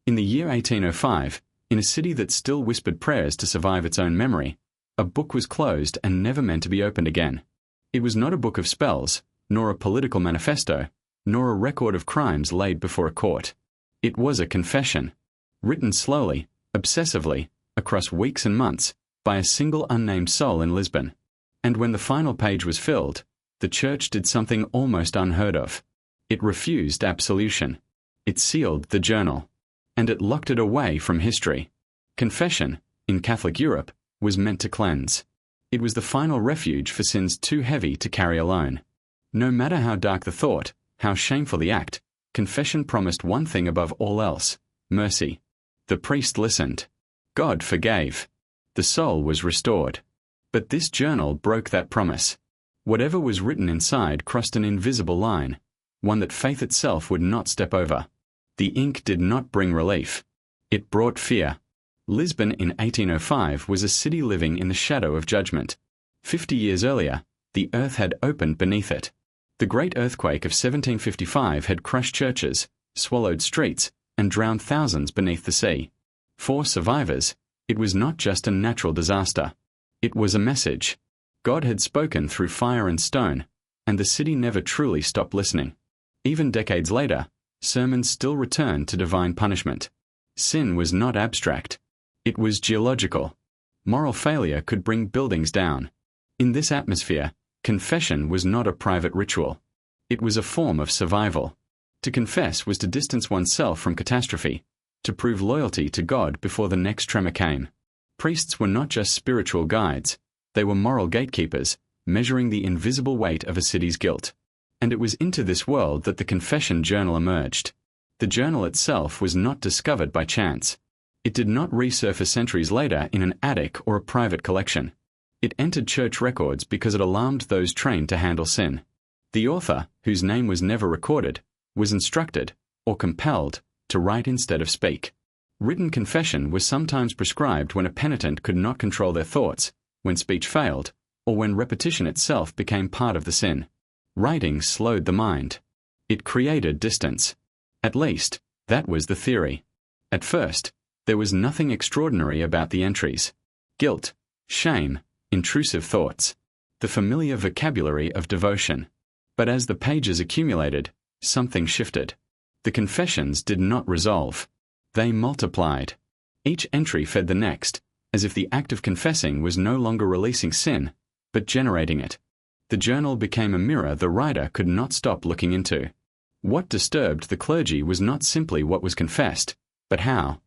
In the year 1805, in a city that still whispered prayers to survive its own memory, a book was closed and never meant to be opened again. It was not a book of spells, nor a political manifesto, nor a record of crimes laid before a court. It was a confession, written slowly, obsessively, across weeks and months, by a single unnamed soul in Lisbon. And when the final page was filled, the church did something almost unheard of. It refused absolution. It sealed the journal. And it locked it away from history. Confession, in Catholic Europe, was meant to cleanse. It was the final refuge for sins too heavy to carry alone. No matter how dark the thought, how shameful the act, confession promised one thing above all else: mercy. The priest listened. God forgave. The soul was restored. But this journal broke that promise. Whatever was written inside crossed an invisible line, one that faith itself would not step over. The ink did not bring relief. It brought fear. Lisbon in 1805 was a city living in the shadow of judgment. 50 years earlier, the earth had opened beneath it. The great earthquake of 1755 had crushed churches, swallowed streets, and drowned thousands beneath the sea. For survivors, it was not just a natural disaster. It was a message. God had spoken through fire and stone, and the city never truly stopped listening. Even decades later, sermons still returned to divine punishment. Sin was not abstract. It was geological. Moral failure could bring buildings down. In this atmosphere, confession was not a private ritual. It was a form of survival. To confess was to distance oneself from catastrophe, to prove loyalty to God before the next tremor came. Priests were not just spiritual guides, they were moral gatekeepers, measuring the invisible weight of a city's guilt. And it was into this world that the confession journal emerged. The journal itself was not discovered by chance. It did not resurface centuries later in an attic or a private collection. It entered church records because it alarmed those trained to handle sin. The author, whose name was never recorded, was instructed, or compelled, to write instead of speak. Written confession was sometimes prescribed when a penitent could not control their thoughts, when speech failed, or when repetition itself became part of the sin. Writing slowed the mind. It created distance. At least, that was the theory. At first, there was nothing extraordinary about the entries. Guilt, shame, intrusive thoughts, the familiar vocabulary of devotion. But as the pages accumulated, something shifted. The confessions did not resolve. They multiplied. Each entry fed the next, as if the act of confessing was no longer releasing sin, but generating it. The journal became a mirror the writer could not stop looking into. What disturbed the clergy was not simply what was confessed, but how.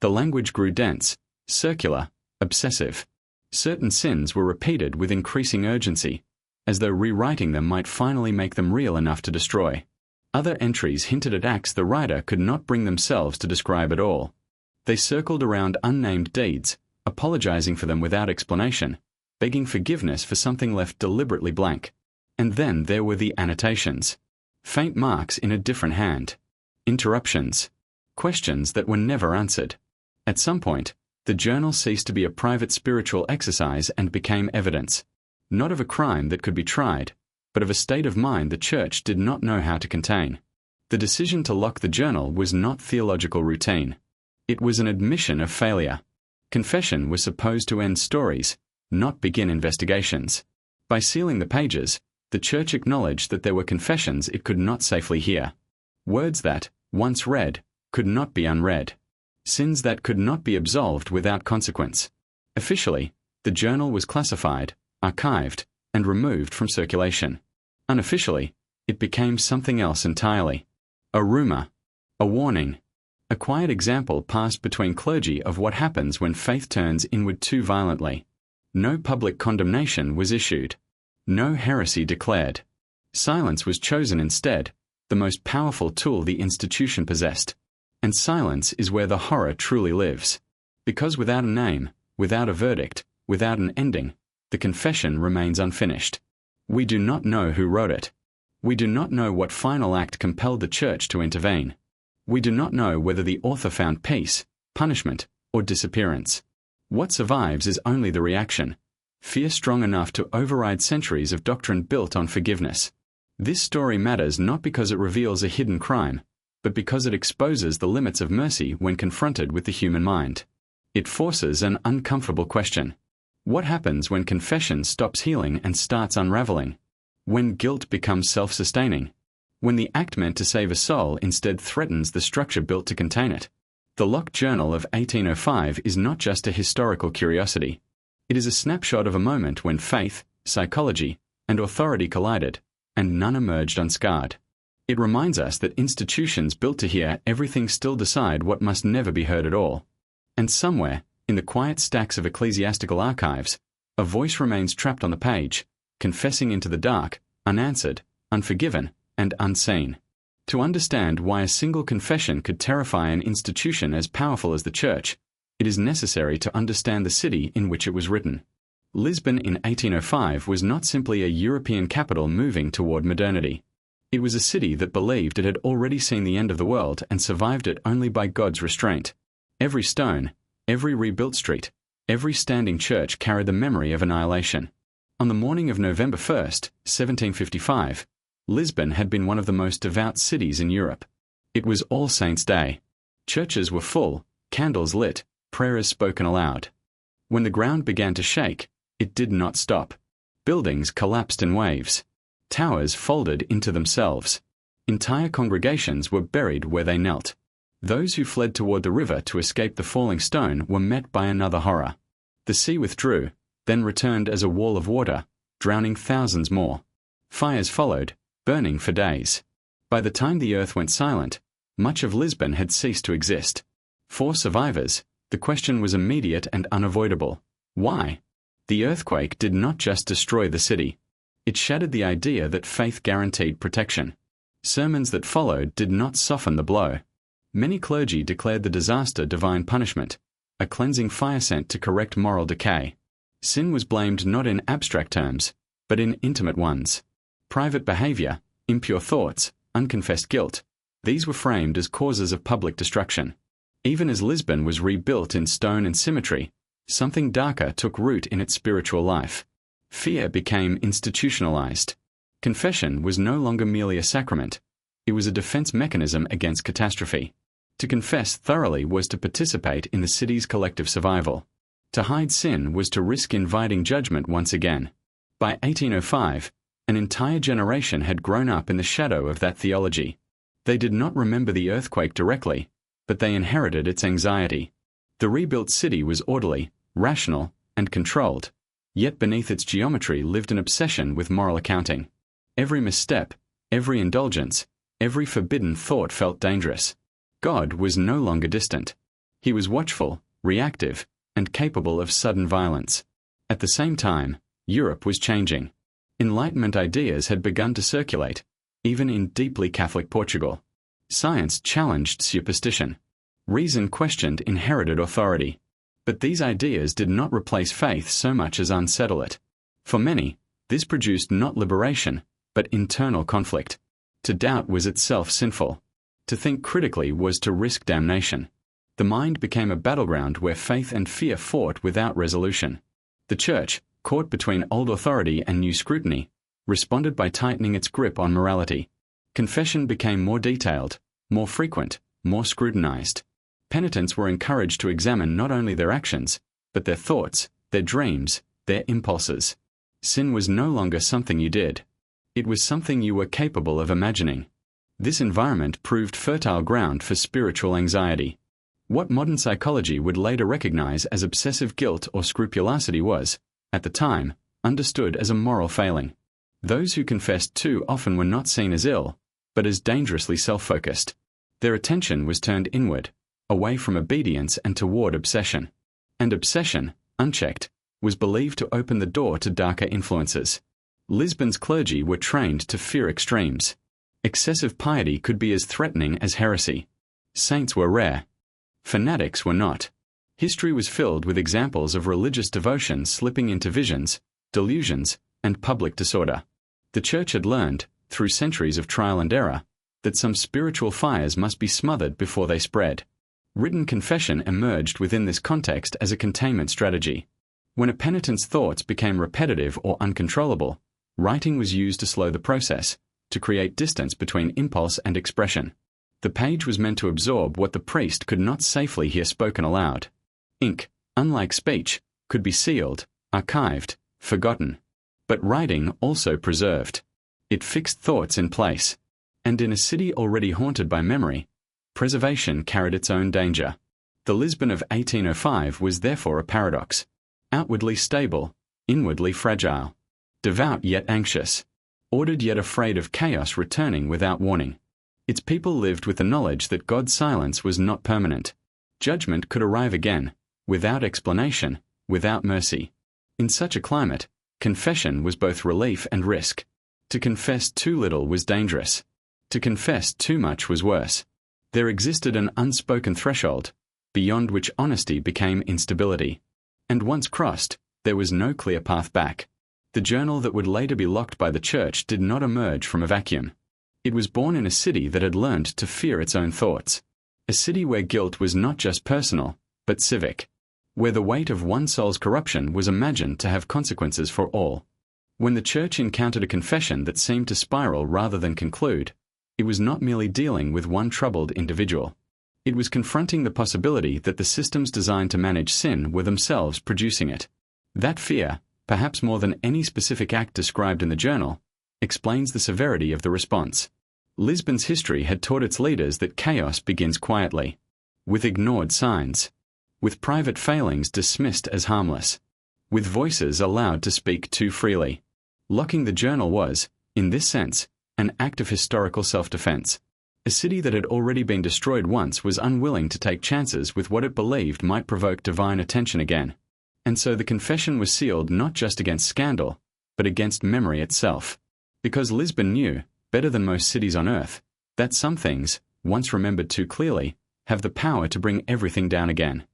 The language grew dense, circular, obsessive. Certain sins were repeated with increasing urgency, as though rewriting them might finally make them real enough to destroy. Other entries hinted at acts the writer could not bring themselves to describe at all. They circled around unnamed deeds, apologizing for them without explanation, begging forgiveness for something left deliberately blank. And then there were the annotations. Faint marks in a different hand. Interruptions. Questions that were never answered. At some point, the journal ceased to be a private spiritual exercise and became evidence. Not of a crime that could be tried, but of a state of mind the church did not know how to contain. The decision to lock the journal was not theological routine. It was an admission of failure. Confession was supposed to end stories, not begin investigations. By sealing the pages, the church acknowledged that there were confessions it could not safely hear. Words that, once read, could not be unread. Sins that could not be absolved without consequence. Officially, the journal was classified, archived, and removed from circulation. Unofficially, it became something else entirely. A rumor. A warning. A quiet example passed between clergy of what happens when faith turns inward too violently. No public condemnation was issued. No heresy declared. Silence was chosen instead, the most powerful tool the institution possessed. And silence is where the horror truly lives. Because without a name, without a verdict, without an ending, the confession remains unfinished. We do not know who wrote it. We do not know what final act compelled the church to intervene. We do not know whether the author found peace, punishment, or disappearance. What survives is only the reaction, fear strong enough to override centuries of doctrine built on forgiveness. This story matters not because it reveals a hidden crime, but because it exposes the limits of mercy when confronted with the human mind. It forces an uncomfortable question. What happens when confession stops healing and starts unraveling? When guilt becomes self-sustaining? When the act meant to save a soul instead threatens the structure built to contain it? The locked journal of 1805 is not just a historical curiosity. It is a snapshot of a moment when faith, psychology, and authority collided, and none emerged unscarred. It reminds us that institutions built to hear everything still decide what must never be heard at all. And somewhere, in the quiet stacks of ecclesiastical archives, a voice remains trapped on the page, confessing into the dark, unanswered, unforgiven, and unseen. To understand why a single confession could terrify an institution as powerful as the Church, it is necessary to understand the city in which it was written. Lisbon in 1805 was not simply a European capital moving toward modernity. It was a city that believed it had already seen the end of the world and survived it only by God's restraint. Every stone, every rebuilt street, every standing church carried the memory of annihilation. On the morning of November 1st, 1755, Lisbon had been one of the most devout cities in Europe. It was All Saints' Day. Churches were full, candles lit, prayers spoken aloud. When the ground began to shake, it did not stop. Buildings collapsed in waves. Towers folded into themselves. Entire congregations were buried where they knelt. Those who fled toward the river to escape the falling stone were met by another horror. The sea withdrew, then returned as a wall of water, drowning thousands more. Fires followed, burning for days. By the time the earth went silent, much of Lisbon had ceased to exist. For survivors, the question was immediate and unavoidable. Why? The earthquake did not just destroy the city. It shattered the idea that faith guaranteed protection. Sermons that followed did not soften the blow. Many clergy declared the disaster divine punishment, a cleansing fire sent to correct moral decay. Sin was blamed not in abstract terms, but in intimate ones. Private behavior, impure thoughts, unconfessed guilt, these were framed as causes of public destruction. Even as Lisbon was rebuilt in stone and symmetry, something darker took root in its spiritual life. Fear became institutionalized. Confession was no longer merely a sacrament. It was a defense mechanism against catastrophe. To confess thoroughly was to participate in the city's collective survival. To hide sin was to risk inviting judgment once again. By 1805, an entire generation had grown up in the shadow of that theology. They did not remember the earthquake directly, but they inherited its anxiety. The rebuilt city was orderly, rational, and controlled, yet beneath its geometry lived an obsession with moral accounting. Every misstep, every indulgence, every forbidden thought felt dangerous. God was no longer distant. He was watchful, reactive, and capable of sudden violence. At the same time, Europe was changing. Enlightenment ideas had begun to circulate, even in deeply Catholic Portugal. Science challenged superstition. Reason questioned inherited authority. But these ideas did not replace faith so much as unsettle it. For many, this produced not liberation, but internal conflict. To doubt was itself sinful. To think critically was to risk damnation. The mind became a battleground where faith and fear fought without resolution. The Church, caught between old authority and new scrutiny, responded by tightening its grip on morality. Confession became more detailed, more frequent, more scrutinized. Penitents were encouraged to examine not only their actions, but their thoughts, their dreams, their impulses. Sin was no longer something you did. It was something you were capable of imagining. This environment proved fertile ground for spiritual anxiety. What modern psychology would later recognize as obsessive guilt or scrupulosity was, at the time, understood as a moral failing. Those who confessed too often were not seen as ill, but as dangerously self-focused. Their attention was turned inward, away from obedience and toward obsession. And obsession, unchecked, was believed to open the door to darker influences. Lisbon's clergy were trained to fear extremes. Excessive piety could be as threatening as heresy. Saints were rare. Fanatics were not. History was filled with examples of religious devotion slipping into visions, delusions, and public disorder. The Church had learned, through centuries of trial and error, that some spiritual fires must be smothered before they spread. Written confession emerged within this context as a containment strategy. When a penitent's thoughts became repetitive or uncontrollable, writing was used to slow the process, to create distance between impulse and expression. The page was meant to absorb what the priest could not safely hear spoken aloud. Ink, unlike speech, could be sealed, archived, forgotten. But writing also preserved. It fixed thoughts in place. And in a city already haunted by memory, preservation carried its own danger. The Lisbon of 1805 was therefore a paradox. Outwardly stable, inwardly fragile. Devout yet anxious. Ordered yet afraid of chaos returning without warning. Its people lived with the knowledge that God's silence was not permanent. Judgment could arrive again, without explanation, without mercy. In such a climate, confession was both relief and risk. To confess too little was dangerous. To confess too much was worse. There existed an unspoken threshold, beyond which honesty became instability. And once crossed, there was no clear path back. The journal that would later be locked by the church did not emerge from a vacuum. It was born in a city that had learned to fear its own thoughts. A city where guilt was not just personal, but civic. Where the weight of one soul's corruption was imagined to have consequences for all. When the church encountered a confession that seemed to spiral rather than conclude, it was not merely dealing with one troubled individual. It was confronting the possibility that the systems designed to manage sin were themselves producing it. That fear, perhaps more than any specific act described in the journal, explains the severity of the response. Lisbon's history had taught its leaders that chaos begins quietly, with ignored signs, with private failings dismissed as harmless, with voices allowed to speak too freely. Locking the journal was, in this sense, an act of historical self-defense. A city that had already been destroyed once was unwilling to take chances with what it believed might provoke divine attention again. And so the confession was sealed not just against scandal, but against memory itself. Because Lisbon knew, better than most cities on earth, that some things, once remembered too clearly, have the power to bring everything down again.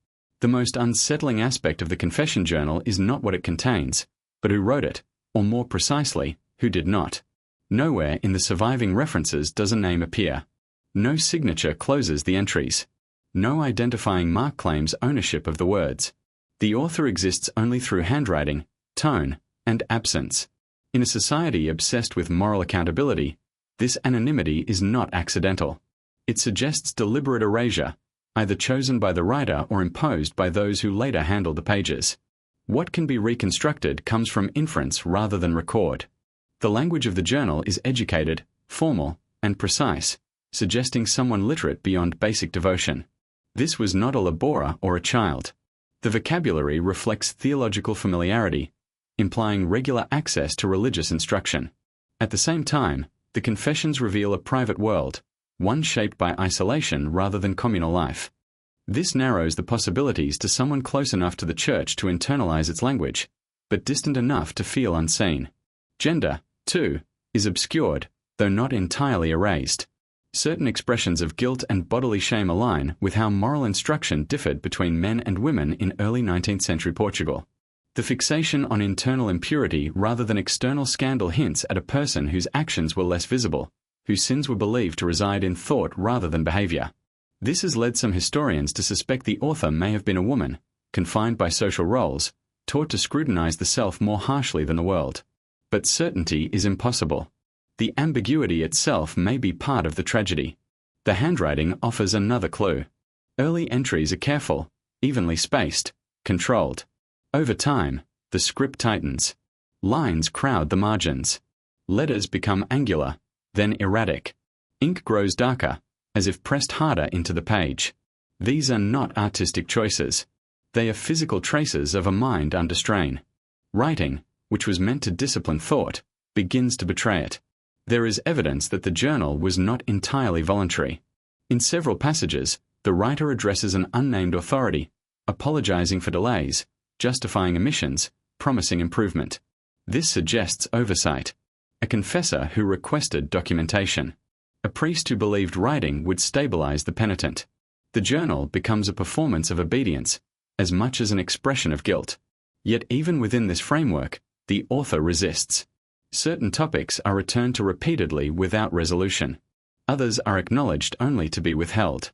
The most unsettling aspect of the confession journal is not what it contains, but who wrote it, or more precisely, who did not. Nowhere in the surviving references does a name appear. No signature closes the entries. No identifying mark claims ownership of the words. The author exists only through handwriting, tone, and absence. In a society obsessed with moral accountability, this anonymity is not accidental. It suggests deliberate erasure, either chosen by the writer or imposed by those who later handled the pages. What can be reconstructed comes from inference rather than record. The language of the journal is educated, formal, and precise, suggesting someone literate beyond basic devotion. This was not a laborer or a child. The vocabulary reflects theological familiarity, implying regular access to religious instruction. At the same time, the confessions reveal a private world, one shaped by isolation rather than communal life. This narrows the possibilities to someone close enough to the church to internalize its language, but distant enough to feel unseen. Gender, too, is obscured, though not entirely erased. Certain expressions of guilt and bodily shame align with how moral instruction differed between men and women in early 19th century Portugal. The fixation on internal impurity rather than external scandal hints at a person whose actions were less visible, whose sins were believed to reside in thought rather than behavior. This has led some historians to suspect the author may have been a woman, confined by social roles, taught to scrutinize the self more harshly than the world. But certainty is impossible. The ambiguity itself may be part of the tragedy. The handwriting offers another clue. Early entries are careful, evenly spaced, controlled. Over time, the script tightens. Lines crowd the margins. Letters become angular, then erratic. Ink grows darker, as if pressed harder into the page. These are not artistic choices. They are physical traces of a mind under strain. Writing, which was meant to discipline thought, begins to betray it. There is evidence that the journal was not entirely voluntary. In several passages, the writer addresses an unnamed authority, apologizing for delays, justifying omissions, promising improvement. This suggests oversight. A confessor who requested documentation. A priest who believed writing would stabilize the penitent. The journal becomes a performance of obedience, as much as an expression of guilt. Yet even within this framework, the author resists. Certain topics are returned to repeatedly without resolution. Others are acknowledged only to be withheld.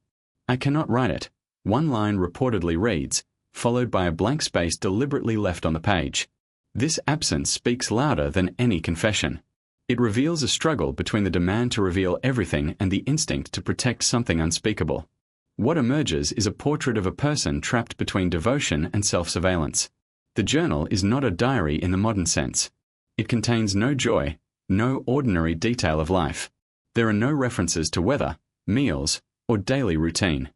I cannot write it. One line reportedly reads, followed by a blank space deliberately left on the page. This absence speaks louder than any confession. It reveals a struggle between the demand to reveal everything and the instinct to protect something unspeakable. What emerges is a portrait of a person trapped between devotion and self-surveillance. The journal is not a diary in the modern sense. It contains no joy, no ordinary detail of life. There are no references to weather, meals, or daily routine.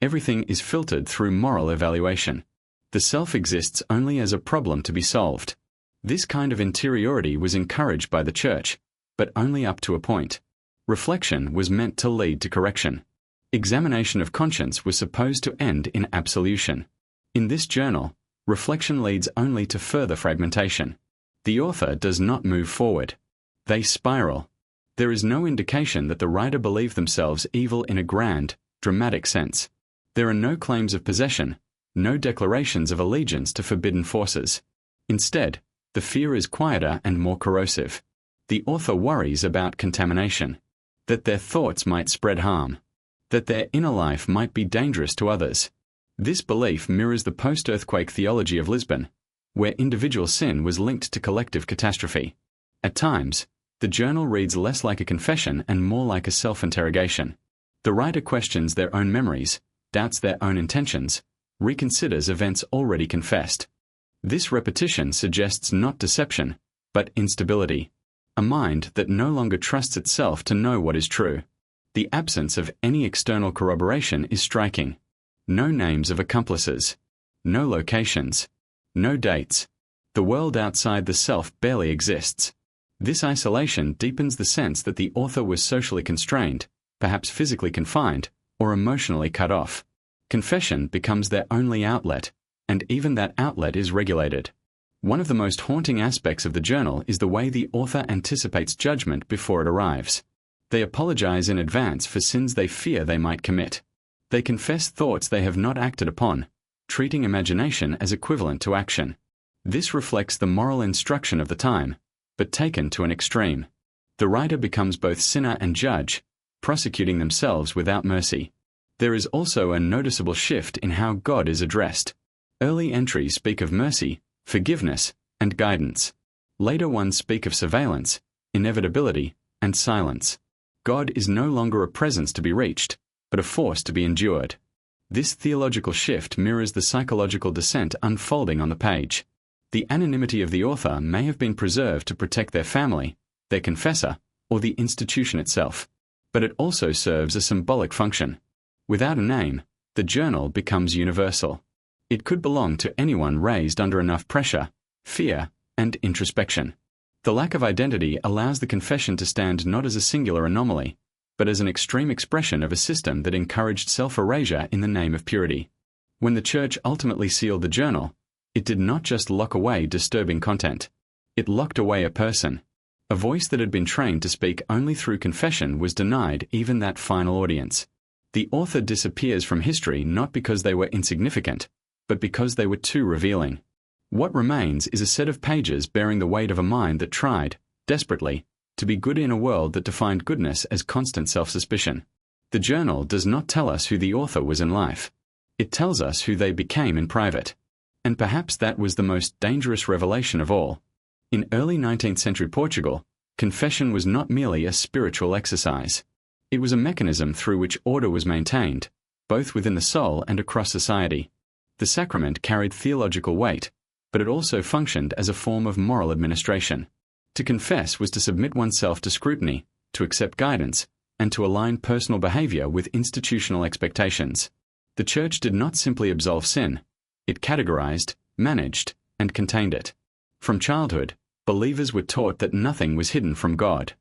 Everything is filtered through moral evaluation. The self exists only as a problem to be solved. This kind of interiority was encouraged by the Church, but only up to a point. Reflection was meant to lead to correction. Examination of conscience was supposed to end in absolution. In this journal, reflection leads only to further fragmentation. The author does not move forward. They spiral. There is no indication that the writer believed themselves evil in a grand, dramatic sense. There are no claims of possession, no declarations of allegiance to forbidden forces. Instead, the fear is quieter and more corrosive. The author worries about contamination, that their thoughts might spread harm, that their inner life might be dangerous to others. This belief mirrors the post-earthquake theology of Lisbon, where individual sin was linked to collective catastrophe. At times, the journal reads less like a confession and more like a self-interrogation. The writer questions their own memories, doubts their own intentions, reconsiders events already confessed. This repetition suggests not deception, but instability. A mind that no longer trusts itself to know what is true. The absence of any external corroboration is striking. No names of accomplices. No locations. No dates. The world outside the self barely exists. This isolation deepens the sense that the author was socially constrained, perhaps physically confined, or emotionally cut off. Confession becomes their only outlet, and even that outlet is regulated. One of the most haunting aspects of the journal is the way the author anticipates judgment before it arrives. They apologize in advance for sins they fear they might commit. They confess thoughts they have not acted upon, treating imagination as equivalent to action. This reflects the moral instruction of the time, but taken to an extreme. The writer becomes both sinner and judge, prosecuting themselves without mercy. There is also a noticeable shift in how God is addressed. Early entries speak of mercy, forgiveness, and guidance. Later ones speak of surveillance, inevitability, and silence. God is no longer a presence to be reached, but a force to be endured. This theological shift mirrors the psychological descent unfolding on the page. The anonymity of the author may have been preserved to protect their family, their confessor, or the institution itself, but it also serves a symbolic function. Without a name, the journal becomes universal. It could belong to anyone raised under enough pressure, fear, and introspection. The lack of identity allows the confession to stand not as a singular anomaly, but as an extreme expression of a system that encouraged self-erasure in the name of purity. When the Church ultimately sealed the journal, it did not just lock away disturbing content. It locked away a person. A voice that had been trained to speak only through confession was denied even that final audience. The author disappears from history not because they were insignificant, but because they were too revealing. What remains is a set of pages bearing the weight of a mind that tried, desperately, to be good in a world that defined goodness as constant self-suspicion. The journal does not tell us who the author was in life. It tells us who they became in private. And perhaps that was the most dangerous revelation of all. In early 19th century Portugal, confession was not merely a spiritual exercise. It was a mechanism through which order was maintained, both within the soul and across society. The sacrament carried theological weight, but it also functioned as a form of moral administration. To confess was to submit oneself to scrutiny, to accept guidance, and to align personal behavior with institutional expectations. The Church did not simply absolve sin. It categorized, managed, and contained it. From childhood, believers were taught that nothing was hidden from God.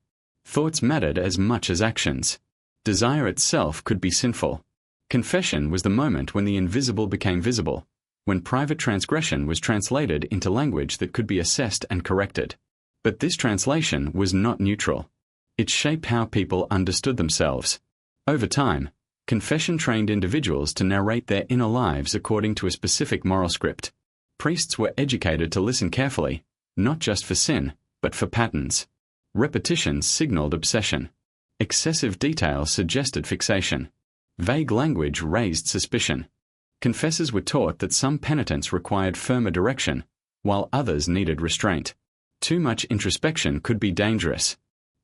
Thoughts mattered as much as actions. Desire itself could be sinful. Confession was the moment when the invisible became visible, when private transgression was translated into language that could be assessed and corrected. But this translation was not neutral. It shaped how people understood themselves. Over time, confession trained individuals to narrate their inner lives according to a specific moral script. Priests were educated to listen carefully, not just for sin, but for patterns. Repetition signaled obsession. Excessive detail suggested fixation. Vague language raised suspicion. Confessors were taught that some penitence required firmer direction, while others needed restraint. Too much introspection could be dangerous.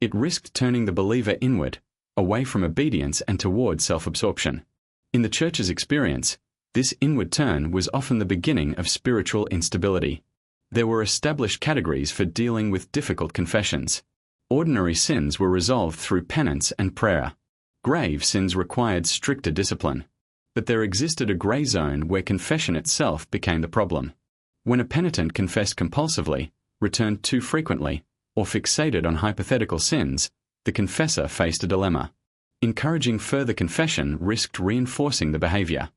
It risked turning the believer inward, away from obedience and toward self-absorption. In the Church's experience, this inward turn was often the beginning of spiritual instability. There were established categories for dealing with difficult confessions. Ordinary sins were resolved through penance and prayer. Grave sins required stricter discipline. But there existed a grey zone where confession itself became the problem. When a penitent confessed compulsively, returned too frequently, or fixated on hypothetical sins, the confessor faced a dilemma. Encouraging further confession risked reinforcing the behavior.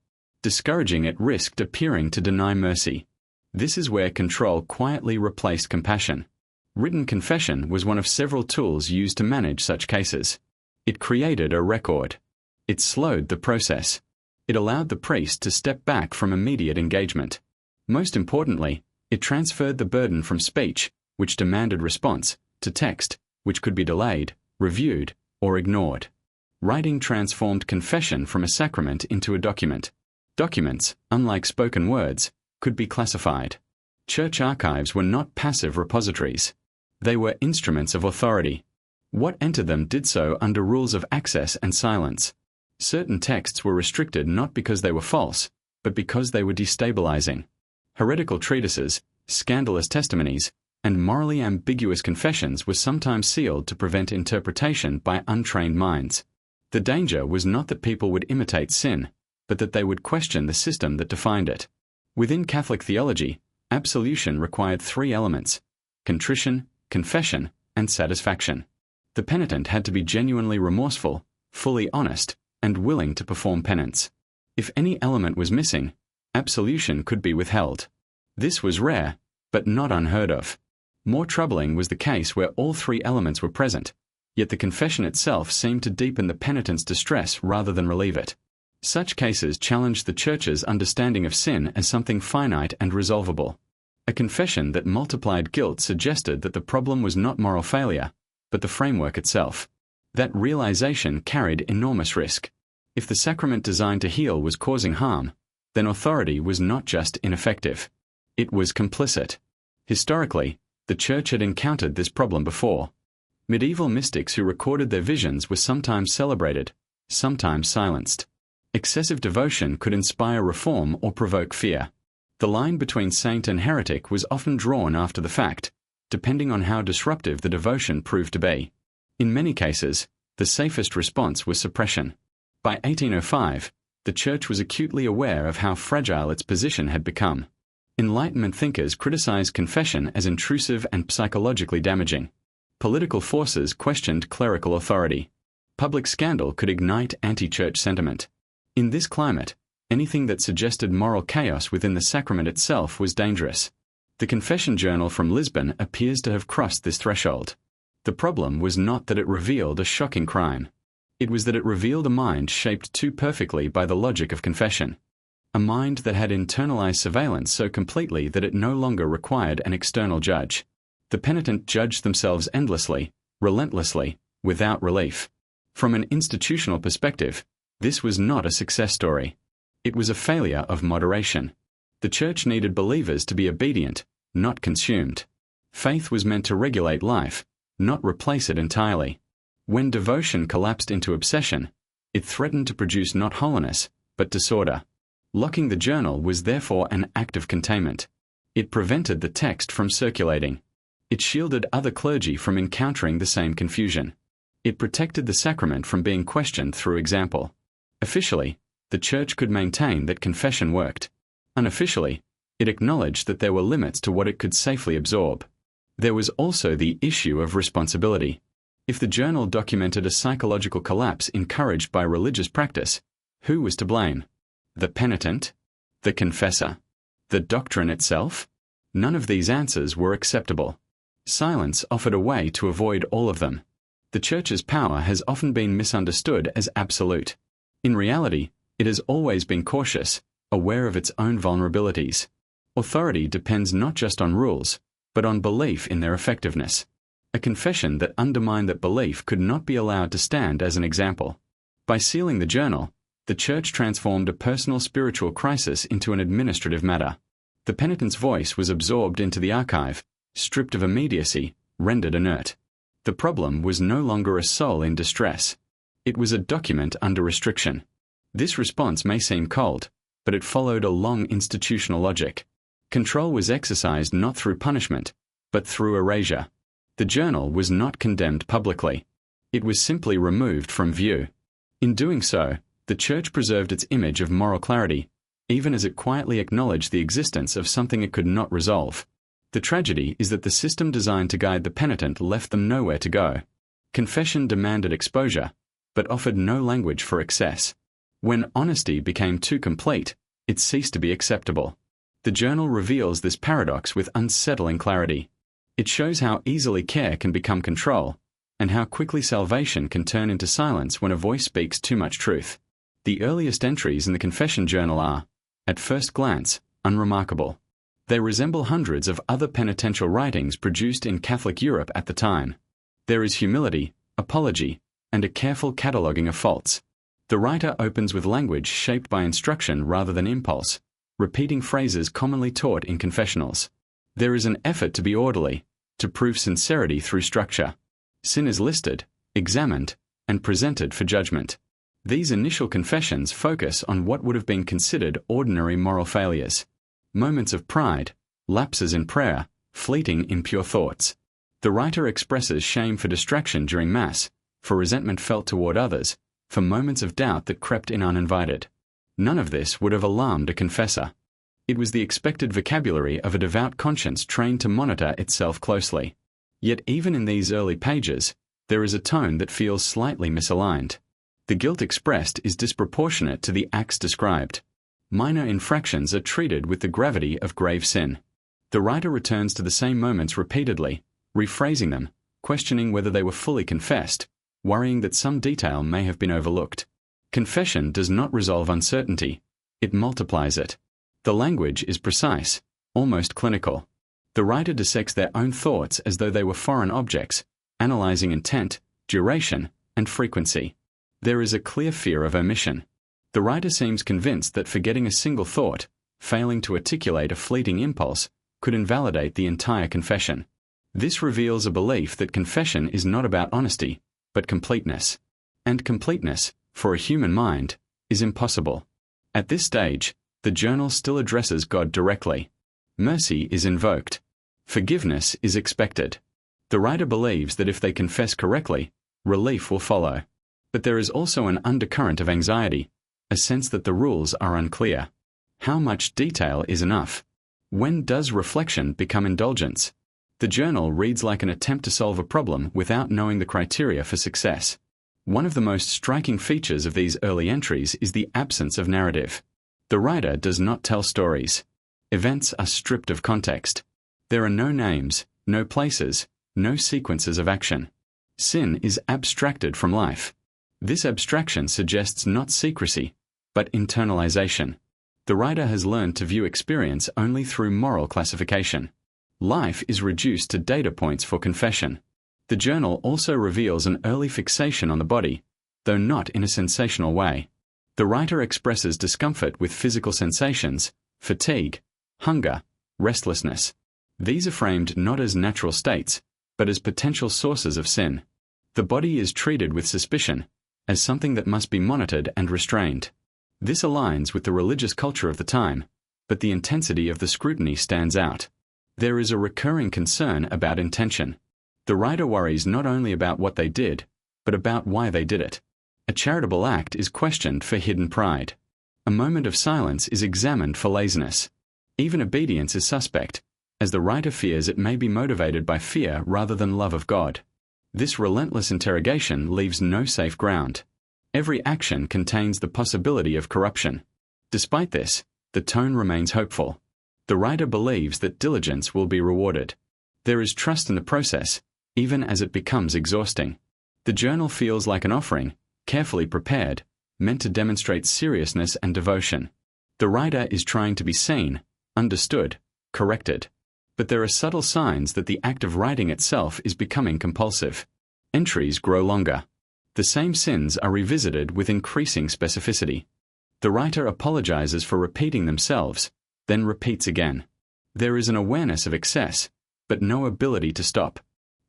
Discouraging it risked appearing to deny mercy. This is where control quietly replaced compassion. Written confession was one of several tools used to manage such cases. It created a record. It slowed the process. It allowed the priest to step back from immediate engagement. Most importantly, it transferred the burden from speech, which demanded response, to text, which could be delayed, reviewed, or ignored. Writing transformed confession from a sacrament into a document. Documents, unlike spoken words, could be classified. Church archives were not passive repositories. They were instruments of authority. What entered them did so under rules of access and silence. Certain texts were restricted not because they were false, but because they were destabilizing. Heretical treatises, scandalous testimonies, and morally ambiguous confessions were sometimes sealed to prevent interpretation by untrained minds. The danger was not that people would imitate sin, but that they would question the system that defined it. Within Catholic theology, absolution required three elements: contrition, confession, and satisfaction. The penitent had to be genuinely remorseful, fully honest, and willing to perform penance. If any element was missing, absolution could be withheld. This was rare, but not unheard of. More troubling was the case where all three elements were present, yet the confession itself seemed to deepen the penitent's distress rather than relieve it. Such cases challenged the Church's understanding of sin as something finite and resolvable. A confession that multiplied guilt suggested that the problem was not moral failure, but the framework itself. That realization carried enormous risk. If the sacrament designed to heal was causing harm, then authority was not just ineffective. It was complicit. Historically, the Church had encountered this problem before. Medieval mystics who recorded their visions were sometimes celebrated, sometimes silenced. Excessive devotion could inspire reform or provoke fear. The line between saint and heretic was often drawn after the fact, depending on how disruptive the devotion proved to be. In many cases, the safest response was suppression. By 1805, the Church was acutely aware of how fragile its position had become. Enlightenment thinkers criticized confession as intrusive and psychologically damaging. Political forces questioned clerical authority. Public scandal could ignite anti-church sentiment. In this climate, anything that suggested moral chaos within the sacrament itself was dangerous. The confession journal from Lisbon appears to have crossed this threshold. The problem was not that it revealed a shocking crime. It was that it revealed a mind shaped too perfectly by the logic of confession. A mind that had internalized surveillance so completely that it no longer required an external judge. The penitent judged themselves endlessly, relentlessly, without relief. From an institutional perspective, this was not a success story. It was a failure of moderation. The Church needed believers to be obedient, not consumed. Faith was meant to regulate life, not replace it entirely. When devotion collapsed into obsession, it threatened to produce not holiness, but disorder. Locking the journal was therefore an act of containment. It prevented the text from circulating. It shielded other clergy from encountering the same confusion. It protected the sacrament from being questioned through example. Officially, the Church could maintain that confession worked. Unofficially, it acknowledged that there were limits to what it could safely absorb. There was also the issue of responsibility. If the journal documented a psychological collapse encouraged by religious practice, who was to blame? The penitent? The confessor? The doctrine itself? None of these answers were acceptable. Silence offered a way to avoid all of them. The Church's power has often been misunderstood as absolute. In reality, it has always been cautious, aware of its own vulnerabilities. Authority depends not just on rules, but on belief in their effectiveness. A confession that undermined that belief could not be allowed to stand as an example. By sealing the journal, the Church transformed a personal spiritual crisis into an administrative matter. The penitent's voice was absorbed into the archive, stripped of immediacy, rendered inert. The problem was no longer a soul in distress. It was a document under restriction. This response may seem cold, but it followed a long institutional logic. Control was exercised not through punishment, but through erasure. The journal was not condemned publicly. It was simply removed from view. In doing so, the Church preserved its image of moral clarity, even as it quietly acknowledged the existence of something it could not resolve. The tragedy is that the system designed to guide the penitent left them nowhere to go. Confession demanded exposure, but offered no language for excess. When honesty became too complete, it ceased to be acceptable. The journal reveals this paradox with unsettling clarity. It shows how easily care can become control, and how quickly salvation can turn into silence when a voice speaks too much truth. The earliest entries in the confession journal are, at first glance, unremarkable. They resemble hundreds of other penitential writings produced in Catholic Europe at the time. There is humility, apology, and a careful cataloguing of faults. The writer opens with language shaped by instruction rather than impulse, repeating phrases commonly taught in confessionals. There is an effort to be orderly, to prove sincerity through structure. Sin is listed, examined, and presented for judgment. These initial confessions focus on what would have been considered ordinary moral failures. Moments of pride, lapses in prayer, fleeting impure thoughts. The writer expresses shame for distraction during Mass, for resentment felt toward others, for moments of doubt that crept in uninvited. None of this would have alarmed a confessor. It was the expected vocabulary of a devout conscience trained to monitor itself closely. Yet even in these early pages, there is a tone that feels slightly misaligned. The guilt expressed is disproportionate to the acts described. Minor infractions are treated with the gravity of grave sin. The writer returns to the same moments repeatedly, rephrasing them, questioning whether they were fully confessed, worrying that some detail may have been overlooked. Confession does not resolve uncertainty, it multiplies it. The language is precise, almost clinical. The writer dissects their own thoughts as though they were foreign objects, analyzing intent, duration, and frequency. There is a clear fear of omission. The writer seems convinced that forgetting a single thought, failing to articulate a fleeting impulse, could invalidate the entire confession. This reveals a belief that confession is not about honesty, but completeness. And completeness, for a human mind, is impossible. At this stage, the journal still addresses God directly. Mercy is invoked. Forgiveness is expected. The writer believes that if they confess correctly, relief will follow. But there is also an undercurrent of anxiety, a sense that the rules are unclear. How much detail is enough? When does reflection become indulgence? The journal reads like an attempt to solve a problem without knowing the criteria for success. One of the most striking features of these early entries is the absence of narrative. The writer does not tell stories. Events are stripped of context. There are no names, no places, no sequences of action. Sin is abstracted from life. This abstraction suggests not secrecy, but internalization. The writer has learned to view experience only through moral classification. Life is reduced to data points for confession. The journal also reveals an early fixation on the body, though not in a sensational way. The writer expresses discomfort with physical sensations, fatigue, hunger, restlessness. These are framed not as natural states, but as potential sources of sin. The body is treated with suspicion, as something that must be monitored and restrained. This aligns with the religious culture of the time, but the intensity of the scrutiny stands out. There is a recurring concern about intention. The writer worries not only about what they did, but about why they did it. A charitable act is questioned for hidden pride. A moment of silence is examined for laziness. Even obedience is suspect, as the writer fears it may be motivated by fear rather than love of God. This relentless interrogation leaves no safe ground. Every action contains the possibility of corruption. Despite this, the tone remains hopeful. The writer believes that diligence will be rewarded. There is trust in the process, even as it becomes exhausting. The journal feels like an offering, carefully prepared, meant to demonstrate seriousness and devotion. The writer is trying to be seen, understood, corrected. But there are subtle signs that the act of writing itself is becoming compulsive. Entries grow longer. The same sins are revisited with increasing specificity. The writer apologizes for repeating themselves, then repeats again. There is an awareness of excess, but no ability to stop.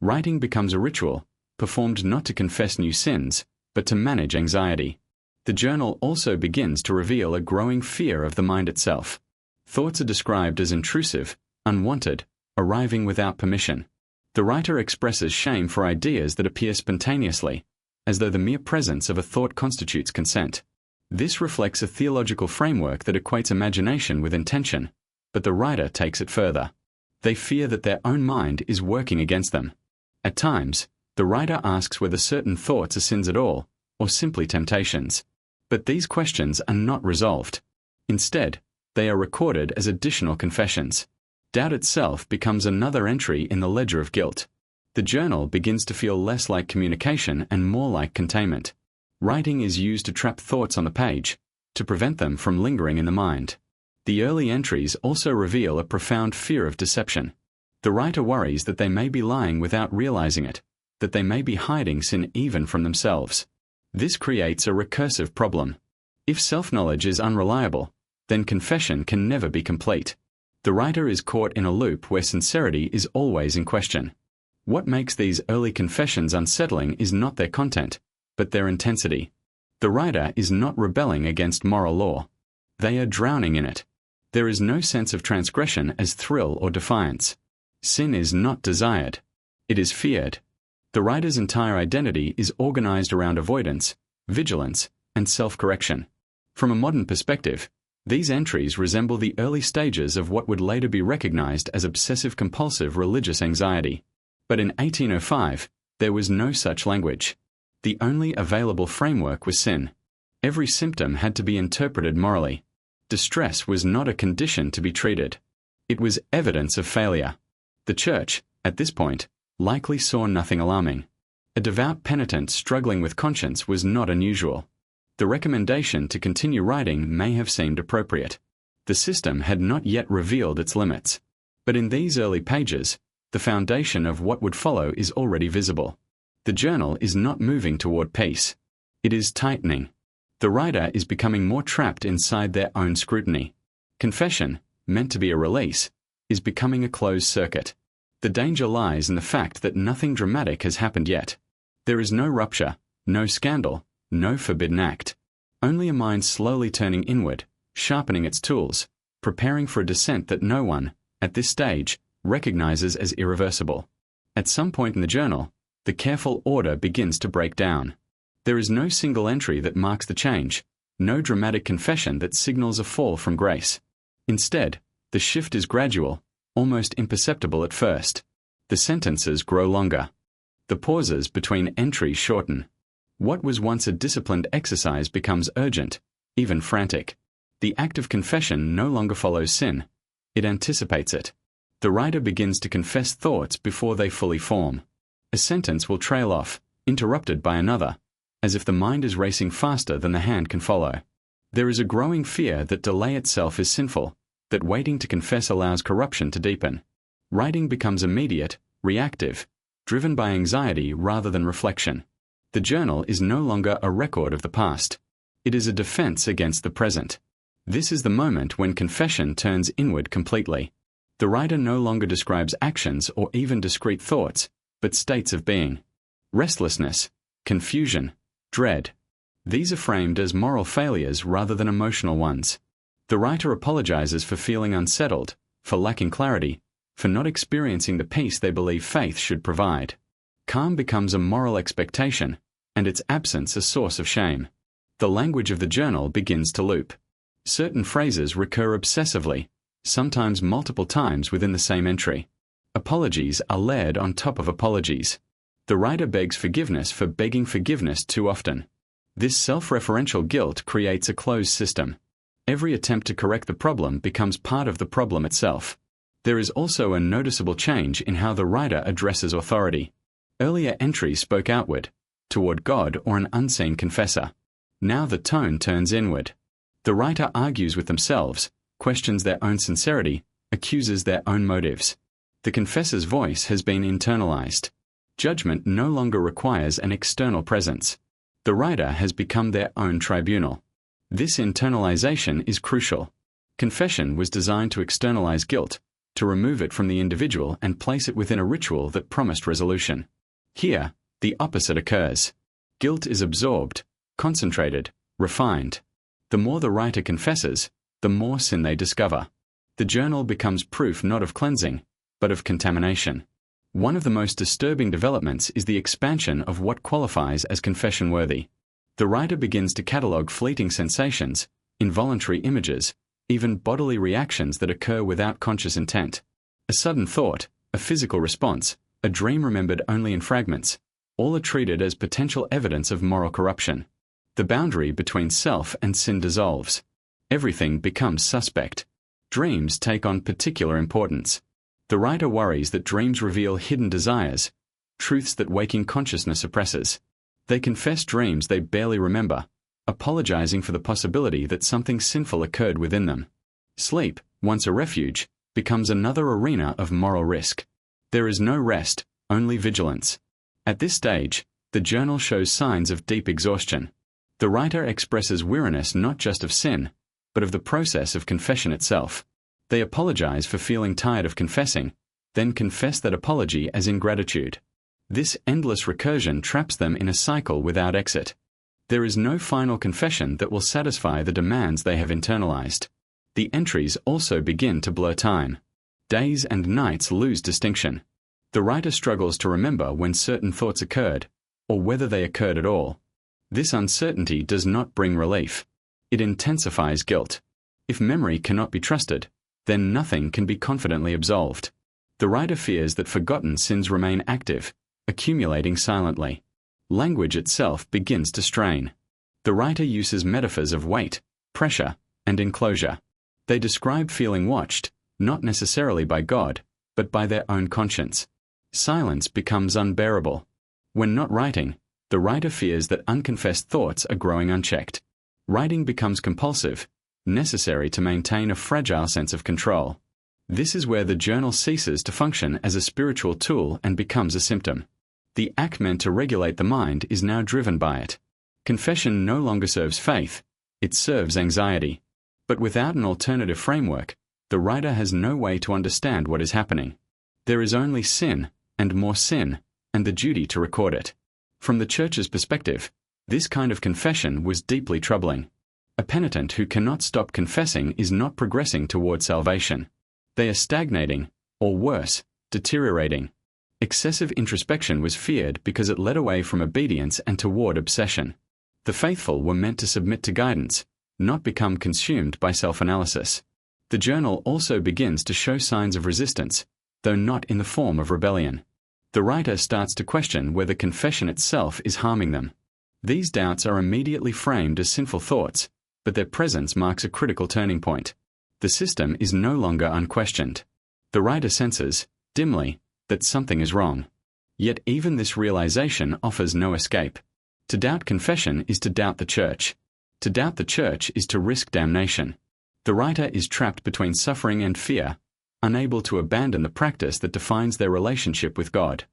Writing becomes a ritual, performed not to confess new sins, but to manage anxiety. The journal also begins to reveal a growing fear of the mind itself. Thoughts are described as intrusive, unwanted, arriving without permission. The writer expresses shame for ideas that appear spontaneously, as though the mere presence of a thought constitutes consent. This reflects a theological framework that equates imagination with intention, but the writer takes it further. They fear that their own mind is working against them. At times, the writer asks whether certain thoughts are sins at all, or simply temptations. But these questions are not resolved. Instead, they are recorded as additional confessions. Doubt itself becomes another entry in the ledger of guilt. The journal begins to feel less like communication and more like containment. Writing is used to trap thoughts on the page, to prevent them from lingering in the mind. The early entries also reveal a profound fear of deception. The writer worries that they may be lying without realizing it, that they may be hiding sin even from themselves. This creates a recursive problem. If self-knowledge is unreliable, then confession can never be complete. The writer is caught in a loop where sincerity is always in question. What makes these early confessions unsettling is not their content, but their intensity. The writer is not rebelling against moral law. They are drowning in it. There is no sense of transgression as thrill or defiance. Sin is not desired. It is feared. The writer's entire identity is organized around avoidance, vigilance, and self-correction. From a modern perspective, these entries resemble the early stages of what would later be recognized as obsessive-compulsive religious anxiety. But in 1805, there was no such language. The only available framework was sin. Every symptom had to be interpreted morally. Distress was not a condition to be treated. It was evidence of failure. The Church, at this point, likely saw nothing alarming. A devout penitent struggling with conscience was not unusual. The recommendation to continue writing may have seemed appropriate. The system had not yet revealed its limits. But in these early pages, the foundation of what would follow is already visible. The journal is not moving toward peace. It is tightening. The writer is becoming more trapped inside their own scrutiny. Confession, meant to be a release, is becoming a closed circuit. The danger lies in the fact that nothing dramatic has happened yet. There is no rupture, no scandal, no forbidden act. Only a mind slowly turning inward, sharpening its tools, preparing for a descent that no one, at this stage, recognizes as irreversible. At some point in the journal, the careful order begins to break down. There is no single entry that marks the change, no dramatic confession that signals a fall from grace. Instead, the shift is gradual, almost imperceptible at first. The sentences grow longer. The pauses between entries shorten. What was once a disciplined exercise becomes urgent, even frantic. The act of confession no longer follows sin. It anticipates it. The writer begins to confess thoughts before they fully form. A sentence will trail off, interrupted by another, as if the mind is racing faster than the hand can follow. There is a growing fear that delay itself is sinful, that waiting to confess allows corruption to deepen. Writing becomes immediate, reactive, driven by anxiety rather than reflection. The journal is no longer a record of the past. It is a defense against the present. This is the moment when confession turns inward completely. The writer no longer describes actions or even discrete thoughts, but states of being. Restlessness, confusion, dread. These are framed as moral failures rather than emotional ones. The writer apologizes for feeling unsettled, for lacking clarity, for not experiencing the peace they believe faith should provide. Calm becomes a moral expectation, and its absence a source of shame. The language of the journal begins to loop. Certain phrases recur obsessively, sometimes multiple times within the same entry. Apologies are layered on top of apologies. The writer begs forgiveness for begging forgiveness too often. This self-referential guilt creates a closed system. Every attempt to correct the problem becomes part of the problem itself. There is also a noticeable change in how the writer addresses authority. Earlier entries spoke outward, toward God or an unseen confessor. Now the tone turns inward. The writer argues with themselves, questions their own sincerity, accuses their own motives. The confessor's voice has been internalized. Judgment no longer requires an external presence. The writer has become their own tribunal. This internalization is crucial. Confession was designed to externalize guilt, to remove it from the individual and place it within a ritual that promised resolution. Here, the opposite occurs. Guilt is absorbed, concentrated, refined. The more the writer confesses, the more sin they discover. The journal becomes proof not of cleansing, but of contamination. One of the most disturbing developments is the expansion of what qualifies as confession-worthy. The writer begins to catalogue fleeting sensations, involuntary images, even bodily reactions that occur without conscious intent. A sudden thought, a physical response, a dream remembered only in fragments, all are treated as potential evidence of moral corruption. The boundary between self and sin dissolves. Everything becomes suspect. Dreams take on particular importance. The writer worries that dreams reveal hidden desires, truths that waking consciousness suppresses. They confess dreams they barely remember, apologizing for the possibility that something sinful occurred within them. Sleep, once a refuge, becomes another arena of moral risk. There is no rest, only vigilance. At this stage, the journal shows signs of deep exhaustion. The writer expresses weariness not just of sin, but of the process of confession itself. They apologize for feeling tired of confessing, then confess that apology as ingratitude. This endless recursion traps them in a cycle without exit. There is no final confession that will satisfy the demands they have internalized. The entries also begin to blur time. Days and nights lose distinction. The writer struggles to remember when certain thoughts occurred, or whether they occurred at all. This uncertainty does not bring relief. It intensifies guilt. If memory cannot be trusted, then nothing can be confidently absolved. The writer fears that forgotten sins remain active, accumulating silently. Language itself begins to strain. The writer uses metaphors of weight, pressure, and enclosure. They describe feeling watched, not necessarily by God, but by their own conscience. Silence becomes unbearable. When not writing, the writer fears that unconfessed thoughts are growing unchecked. Writing becomes compulsive, necessary to maintain a fragile sense of control. This is where the journal ceases to function as a spiritual tool and becomes a symptom. The act meant to regulate the mind is now driven by it. Confession no longer serves faith, it serves anxiety. But without an alternative framework, the writer has no way to understand what is happening. There is only sin, and more sin, and the duty to record it. From the Church's perspective, this kind of confession was deeply troubling. A penitent who cannot stop confessing is not progressing toward salvation. They are stagnating, or worse, deteriorating. Excessive introspection was feared because it led away from obedience and toward obsession. The faithful were meant to submit to guidance, not become consumed by self-analysis. The journal also begins to show signs of resistance, though not in the form of rebellion. The writer starts to question whether confession itself is harming them. These doubts are immediately framed as sinful thoughts, but their presence marks a critical turning point. The system is no longer unquestioned. The writer senses, dimly, that something is wrong. Yet even this realization offers no escape. To doubt confession is to doubt the Church. To doubt the Church is to risk damnation. The writer is trapped between suffering and fear, unable to abandon the practice that defines their relationship with God.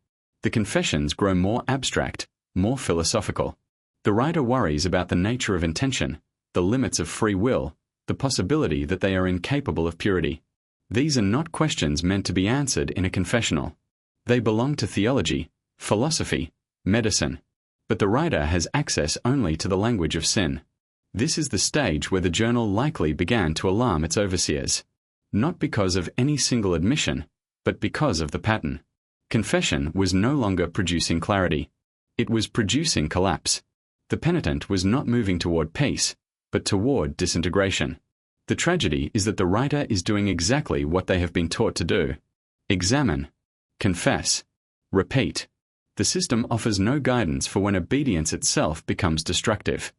The confessions grow more abstract, more philosophical. The writer worries about the nature of intention, the limits of free will, the possibility that they are incapable of purity. These are not questions meant to be answered in a confessional. They belong to theology, philosophy, medicine. But the writer has access only to the language of sin. This is the stage where the journal likely began to alarm its overseers. Not because of any single admission, but because of the pattern. Confession was no longer producing clarity. It was producing collapse. The penitent was not moving toward peace, but toward disintegration. The tragedy is that the writer is doing exactly what they have been taught to do. Examine, confess, repeat. The system offers no guidance for when obedience itself becomes destructive.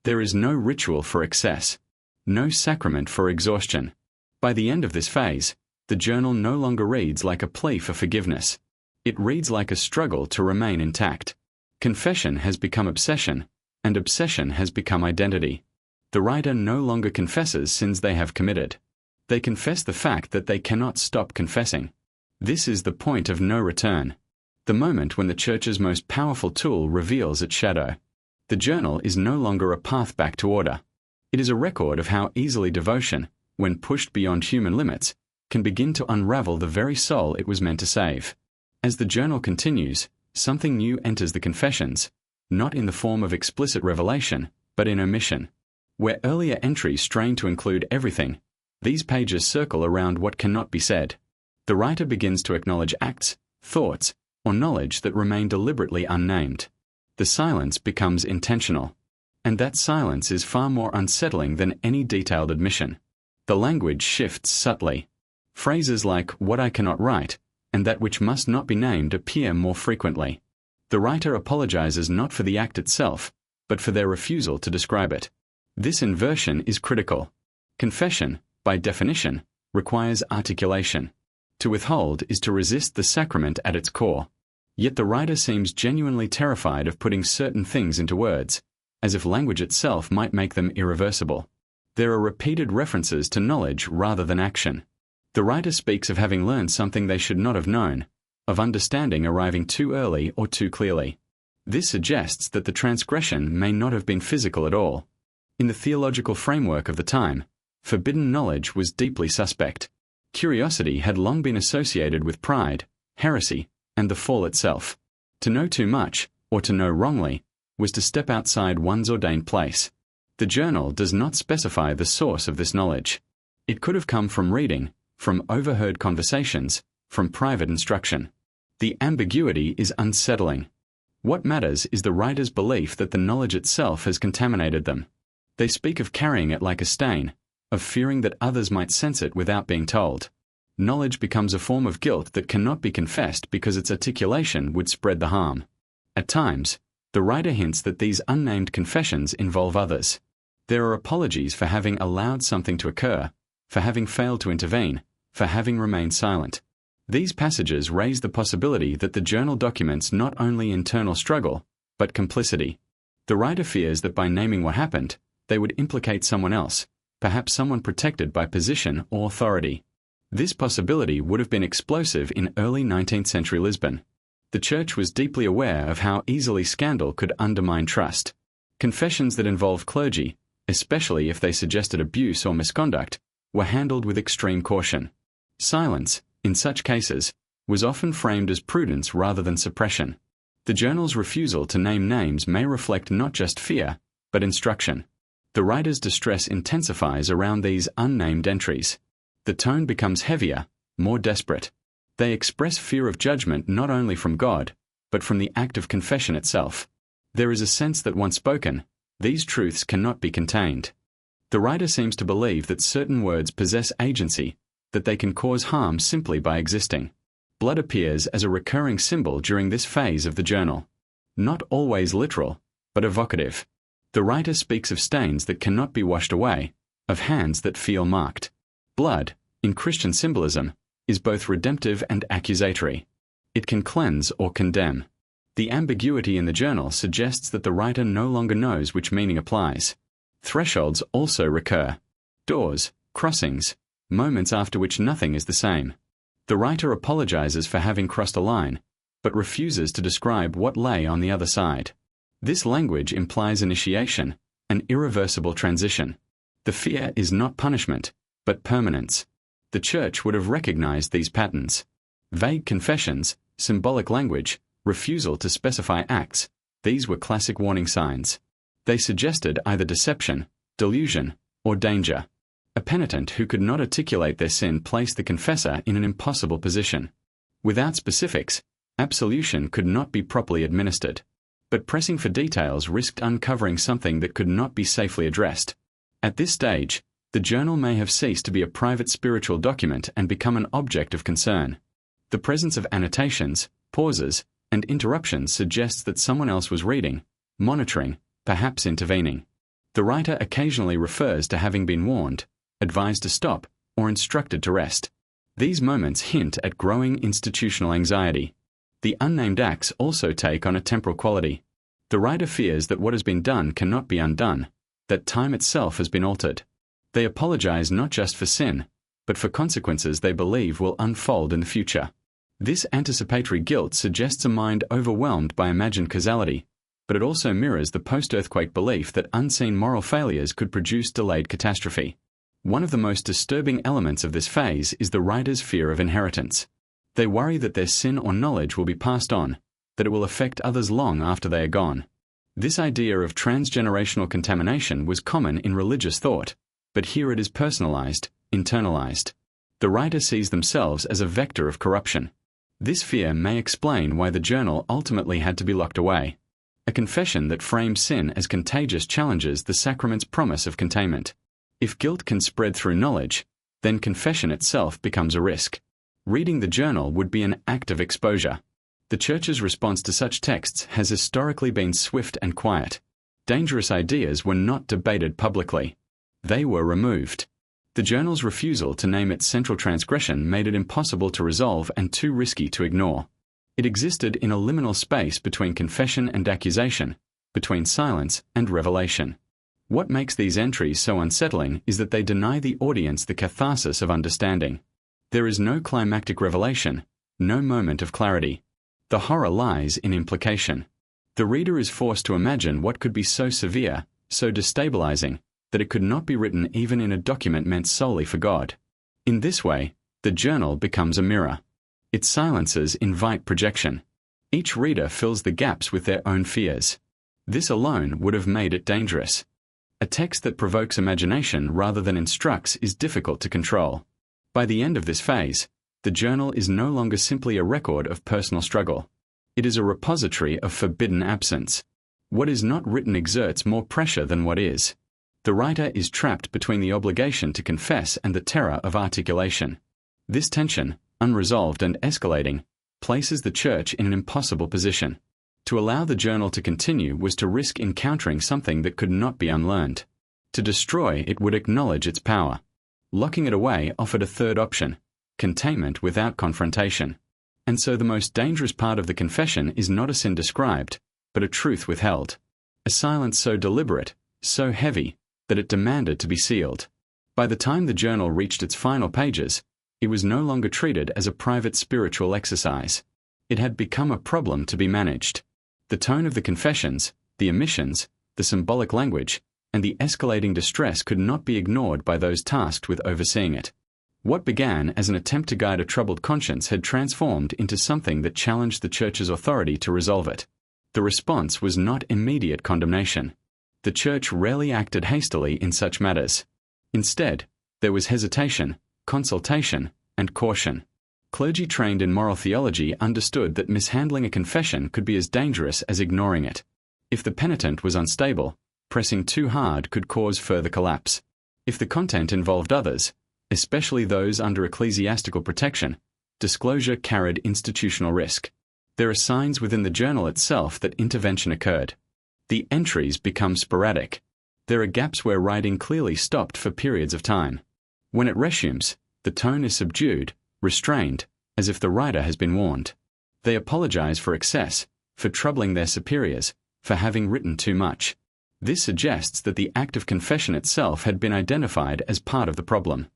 There is no ritual for excess, no sacrament for exhaustion. By the end of this phase, the journal no longer reads like a plea for forgiveness. It reads like a struggle to remain intact. Confession has become obsession, and obsession has become identity. The writer no longer confesses sins they have committed. They confess the fact that they cannot stop confessing. This is the point of no return. The moment when the Church's most powerful tool reveals its shadow. The journal is no longer a path back to order. It is a record of how easily devotion, when pushed beyond human limits, can begin to unravel the very soul it was meant to save. As the journal continues, something new enters the confessions, not in the form of explicit revelation, but in omission. Where earlier entries strain to include everything, these pages circle around what cannot be said. The writer begins to acknowledge acts, thoughts, or knowledge that remain deliberately unnamed. The silence becomes intentional. And that silence is far more unsettling than any detailed admission. The language shifts subtly. Phrases like "what I cannot write" and "that which must not be named" appear more frequently. The writer apologizes not for the act itself, but for their refusal to describe it. This inversion is critical. Confession, by definition, requires articulation. To withhold is to resist the sacrament at its core. Yet the writer seems genuinely terrified of putting certain things into words, as if language itself might make them irreversible. There are repeated references to knowledge rather than action. The writer speaks of having learned something they should not have known, of understanding arriving too early or too clearly. This suggests that the transgression may not have been physical at all. In the theological framework of the time, forbidden knowledge was deeply suspect. Curiosity had long been associated with pride, heresy, and the fall itself. To know too much, or to know wrongly, was to step outside one's ordained place. The journal does not specify the source of this knowledge. It could have come from reading, from overheard conversations, from private instruction. The ambiguity is unsettling. What matters is the writer's belief that the knowledge itself has contaminated them. They speak of carrying it like a stain, of fearing that others might sense it without being told. Knowledge becomes a form of guilt that cannot be confessed because its articulation would spread the harm. At times, the writer hints that these unnamed confessions involve others. There are apologies for having allowed something to occur, for having failed to intervene, for having remained silent. These passages raise the possibility that the journal documents not only internal struggle, but complicity. The writer fears that by naming what happened, they would implicate someone else, perhaps someone protected by position or authority. This possibility would have been explosive in early 19th century Lisbon. The Church was deeply aware of how easily scandal could undermine trust. Confessions that involved clergy, especially if they suggested abuse or misconduct, were handled with extreme caution. Silence, in such cases, was often framed as prudence rather than suppression. The journal's refusal to name names may reflect not just fear, but instruction. The writer's distress intensifies around these unnamed entries. The tone becomes heavier, more desperate. They express fear of judgment not only from God, but from the act of confession itself. There is a sense that once spoken, these truths cannot be contained. The writer seems to believe that certain words possess agency, that they can cause harm simply by existing. Blood appears as a recurring symbol during this phase of the journal. Not always literal, but evocative. The writer speaks of stains that cannot be washed away, of hands that feel marked. Blood, in Christian symbolism, is both redemptive and accusatory. It can cleanse or condemn. The ambiguity in the journal suggests that the writer no longer knows which meaning applies. Thresholds also recur. Doors, crossings, moments after which nothing is the same. The writer apologizes for having crossed a line, but refuses to describe what lay on the other side. This language implies initiation, an irreversible transition. The fear is not punishment, but permanence. The Church would have recognized these patterns. Vague confessions, symbolic language, refusal to specify acts, these were classic warning signs. They suggested either deception, delusion, or danger. A penitent who could not articulate their sin placed the confessor in an impossible position. Without specifics, absolution could not be properly administered. But pressing for details risked uncovering something that could not be safely addressed. At this stage, the journal may have ceased to be a private spiritual document and become an object of concern. The presence of annotations, pauses, and interruptions suggests that someone else was reading, monitoring, perhaps intervening. The writer occasionally refers to having been warned, advised to stop, or instructed to rest. These moments hint at growing institutional anxiety. The unnamed acts also take on a temporal quality. The writer fears that what has been done cannot be undone, that time itself has been altered. They apologize not just for sin, but for consequences they believe will unfold in the future. This anticipatory guilt suggests a mind overwhelmed by imagined causality, but it also mirrors the post-earthquake belief that unseen moral failures could produce delayed catastrophe. One of the most disturbing elements of this phase is the writer's fear of inheritance. They worry that their sin or knowledge will be passed on, that it will affect others long after they are gone. This idea of transgenerational contamination was common in religious thought, but here it is personalized, internalized. The writer sees themselves as a vector of corruption. This fear may explain why the journal ultimately had to be locked away. A confession that frames sin as contagious challenges the sacrament's promise of containment. If guilt can spread through knowledge, then confession itself becomes a risk. Reading the journal would be an act of exposure. The Church's response to such texts has historically been swift and quiet. Dangerous ideas were not debated publicly. They were removed. The journal's refusal to name its central transgression made it impossible to resolve and too risky to ignore. It existed in a liminal space between confession and accusation, between silence and revelation. What makes these entries so unsettling is that they deny the audience the catharsis of understanding. There is no climactic revelation, no moment of clarity. The horror lies in implication. The reader is forced to imagine what could be so severe, so destabilizing, that it could not be written even in a document meant solely for God. In this way, the journal becomes a mirror. Its silences invite projection. Each reader fills the gaps with their own fears. This alone would have made it dangerous. A text that provokes imagination rather than instructs is difficult to control. By the end of this phase, the journal is no longer simply a record of personal struggle. It is a repository of forbidden absence. What is not written exerts more pressure than what is. The writer is trapped between the obligation to confess and the terror of articulation. This tension, unresolved and escalating, places the Church in an impossible position. To allow the journal to continue was to risk encountering something that could not be unlearned. To destroy it would acknowledge its power. Locking it away offered a third option: containment without confrontation. And so the most dangerous part of the confession is not a sin described, but a truth withheld. A silence so deliberate, so heavy, that it demanded to be sealed. By the time the journal reached its final pages, it was no longer treated as a private spiritual exercise. It had become a problem to be managed. The tone of the confessions, the omissions, the symbolic language, and the escalating distress could not be ignored by those tasked with overseeing it. What began as an attempt to guide a troubled conscience had transformed into something that challenged the Church's authority to resolve it. The response was not immediate condemnation. The Church rarely acted hastily in such matters. Instead, there was hesitation, consultation, and caution. Clergy trained in moral theology understood that mishandling a confession could be as dangerous as ignoring it. If the penitent was unstable, pressing too hard could cause further collapse. If the content involved others, especially those under ecclesiastical protection, disclosure carried institutional risk. There are signs within the journal itself that intervention occurred. The entries become sporadic. There are gaps where writing clearly stopped for periods of time. When it resumes, the tone is subdued, restrained, as if the writer has been warned. They apologize for excess, for troubling their superiors, for having written too much. This suggests that the act of confession itself had been identified as part of the problem.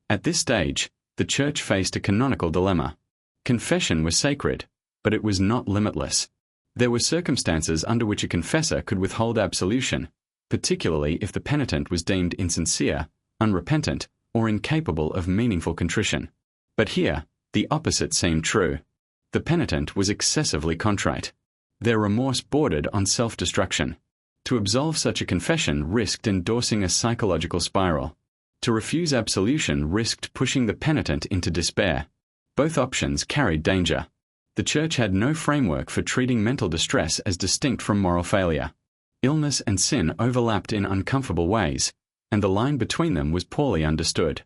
At this stage, the Church faced a canonical dilemma. Confession was sacred, but it was not limitless. There were circumstances under which a confessor could withhold absolution, particularly if the penitent was deemed insincere, unrepentant, or incapable of meaningful contrition. But here, the opposite seemed true. The penitent was excessively contrite. Their remorse bordered on self-destruction. To absolve such a confession risked endorsing a psychological spiral. To refuse absolution risked pushing the penitent into despair. Both options carried danger. The Church had no framework for treating mental distress as distinct from moral failure. Illness and sin overlapped in uncomfortable ways, and the line between them was poorly understood.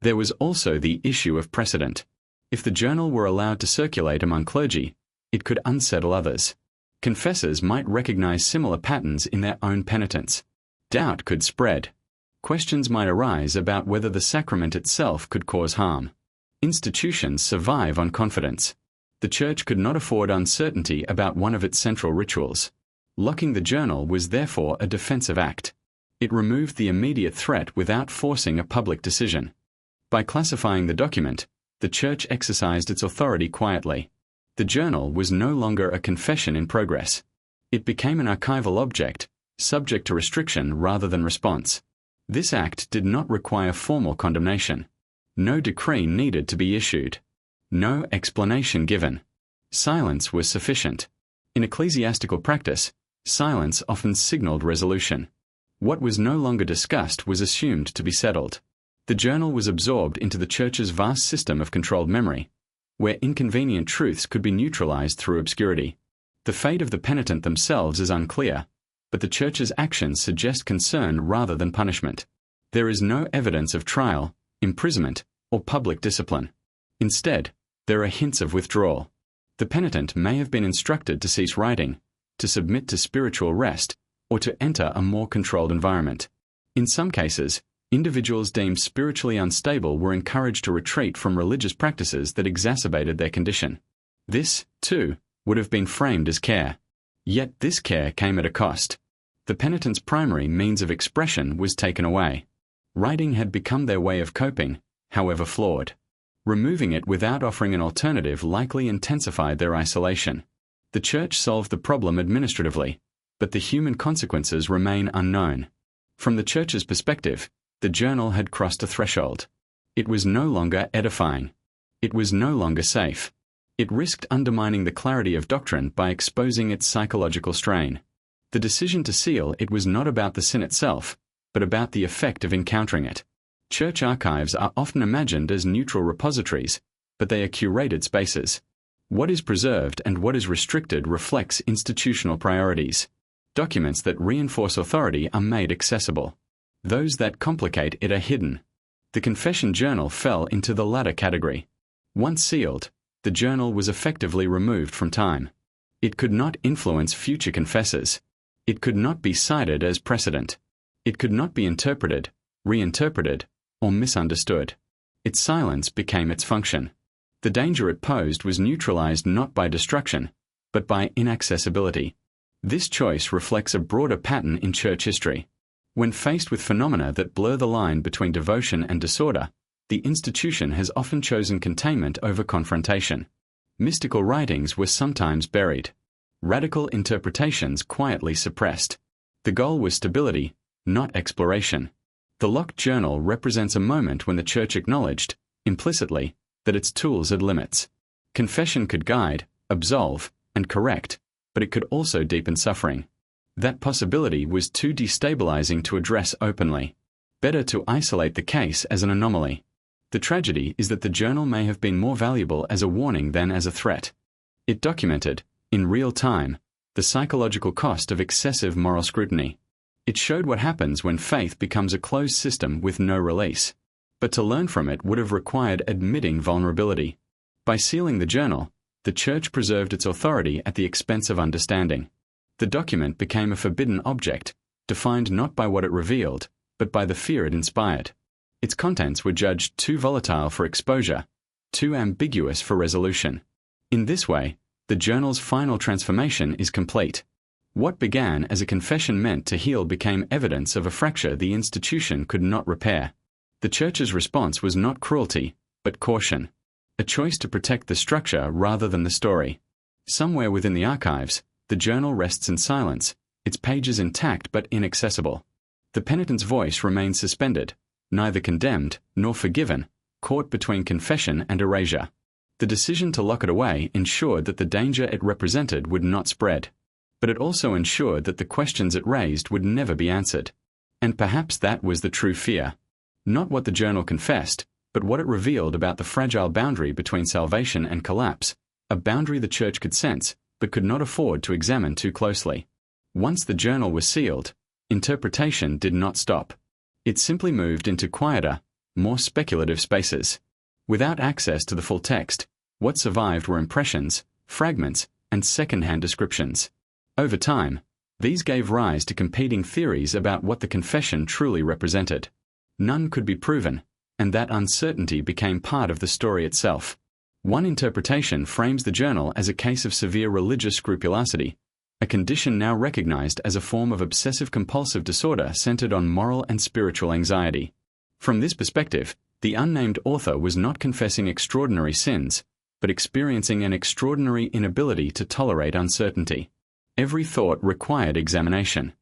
There was also the issue of precedent. If the journal were allowed to circulate among clergy, it could unsettle others. Confessors might recognize similar patterns in their own penitents. Doubt could spread. Questions might arise about whether the sacrament itself could cause harm. Institutions survive on confidence. The Church could not afford uncertainty about one of its central rituals. Locking the journal was therefore a defensive act. It removed the immediate threat without forcing a public decision. By classifying the document, the Church exercised its authority quietly. The journal was no longer a confession in progress. It became an archival object, subject to restriction rather than response. This act did not require formal condemnation. No decree needed to be issued. No explanation given. Silence was sufficient. In ecclesiastical practice, silence often signaled resolution. What was no longer discussed was assumed to be settled. The journal was absorbed into the Church's vast system of controlled memory, where inconvenient truths could be neutralized through obscurity. The fate of the penitent themselves is unclear, but the Church's actions suggest concern rather than punishment. There is no evidence of trial, imprisonment, or public discipline. Instead, there are hints of withdrawal. The penitent may have been instructed to cease writing, to submit to spiritual rest, or to enter a more controlled environment. In some cases, individuals deemed spiritually unstable were encouraged to retreat from religious practices that exacerbated their condition. This, too, would have been framed as care. Yet this care came at a cost. The penitent's primary means of expression was taken away. Writing had become their way of coping, however flawed. Removing it without offering an alternative likely intensified their isolation. The Church solved the problem administratively, but the human consequences remain unknown. From the Church's perspective, the journal had crossed a threshold. It was no longer edifying. It was no longer safe. It risked undermining the clarity of doctrine by exposing its psychological strain. The decision to seal it was not about the sin itself, but about the effect of encountering it. Church archives are often imagined as neutral repositories, but they are curated spaces. What is preserved and what is restricted reflects institutional priorities. Documents that reinforce authority are made accessible. Those that complicate it are hidden. The confession journal fell into the latter category. Once sealed, the journal was effectively removed from time. It could not influence future confessors. It could not be cited as precedent. It could not be interpreted, reinterpreted, or misunderstood. Its silence became its function. The danger it posed was neutralized not by destruction, but by inaccessibility. This choice reflects a broader pattern in church history. When faced with phenomena that blur the line between devotion and disorder, the institution has often chosen containment over confrontation. Mystical writings were sometimes buried. Radical interpretations quietly suppressed. The goal was stability, not exploration. The locked journal represents a moment when the Church acknowledged, implicitly, that its tools had limits. Confession could guide, absolve, and correct, but it could also deepen suffering. That possibility was too destabilizing to address openly. Better to isolate the case as an anomaly. The tragedy is that the journal may have been more valuable as a warning than as a threat. It documented, in real time, the psychological cost of excessive moral scrutiny. It showed what happens when faith becomes a closed system with no release. But to learn from it would have required admitting vulnerability. By sealing the journal, the Church preserved its authority at the expense of understanding. The document became a forbidden object, defined not by what it revealed, but by the fear it inspired. Its contents were judged too volatile for exposure, too ambiguous for resolution. In this way, the journal's final transformation is complete. What began as a confession meant to heal became evidence of a fracture the institution could not repair. The Church's response was not cruelty, but caution. A choice to protect the structure rather than the story. Somewhere within the archives, the journal rests in silence, its pages intact but inaccessible. The penitent's voice remains suspended, neither condemned nor forgiven, caught between confession and erasure. The decision to lock it away ensured that the danger it represented would not spread. But it also ensured that the questions it raised would never be answered. And perhaps that was the true fear. Not what the journal confessed, but what it revealed about the fragile boundary between salvation and collapse, a boundary the Church could sense, but could not afford to examine too closely. Once the journal was sealed, interpretation did not stop. It simply moved into quieter, more speculative spaces. Without access to the full text, what survived were impressions, fragments, and second-hand descriptions. Over time, these gave rise to competing theories about what the confession truly represented. None could be proven, and that uncertainty became part of the story itself. One interpretation frames the journal as a case of severe religious scrupulosity, a condition now recognized as a form of obsessive-compulsive disorder centered on moral and spiritual anxiety. From this perspective, the unnamed author was not confessing extraordinary sins, but experiencing an extraordinary inability to tolerate uncertainty. Every thought required examination.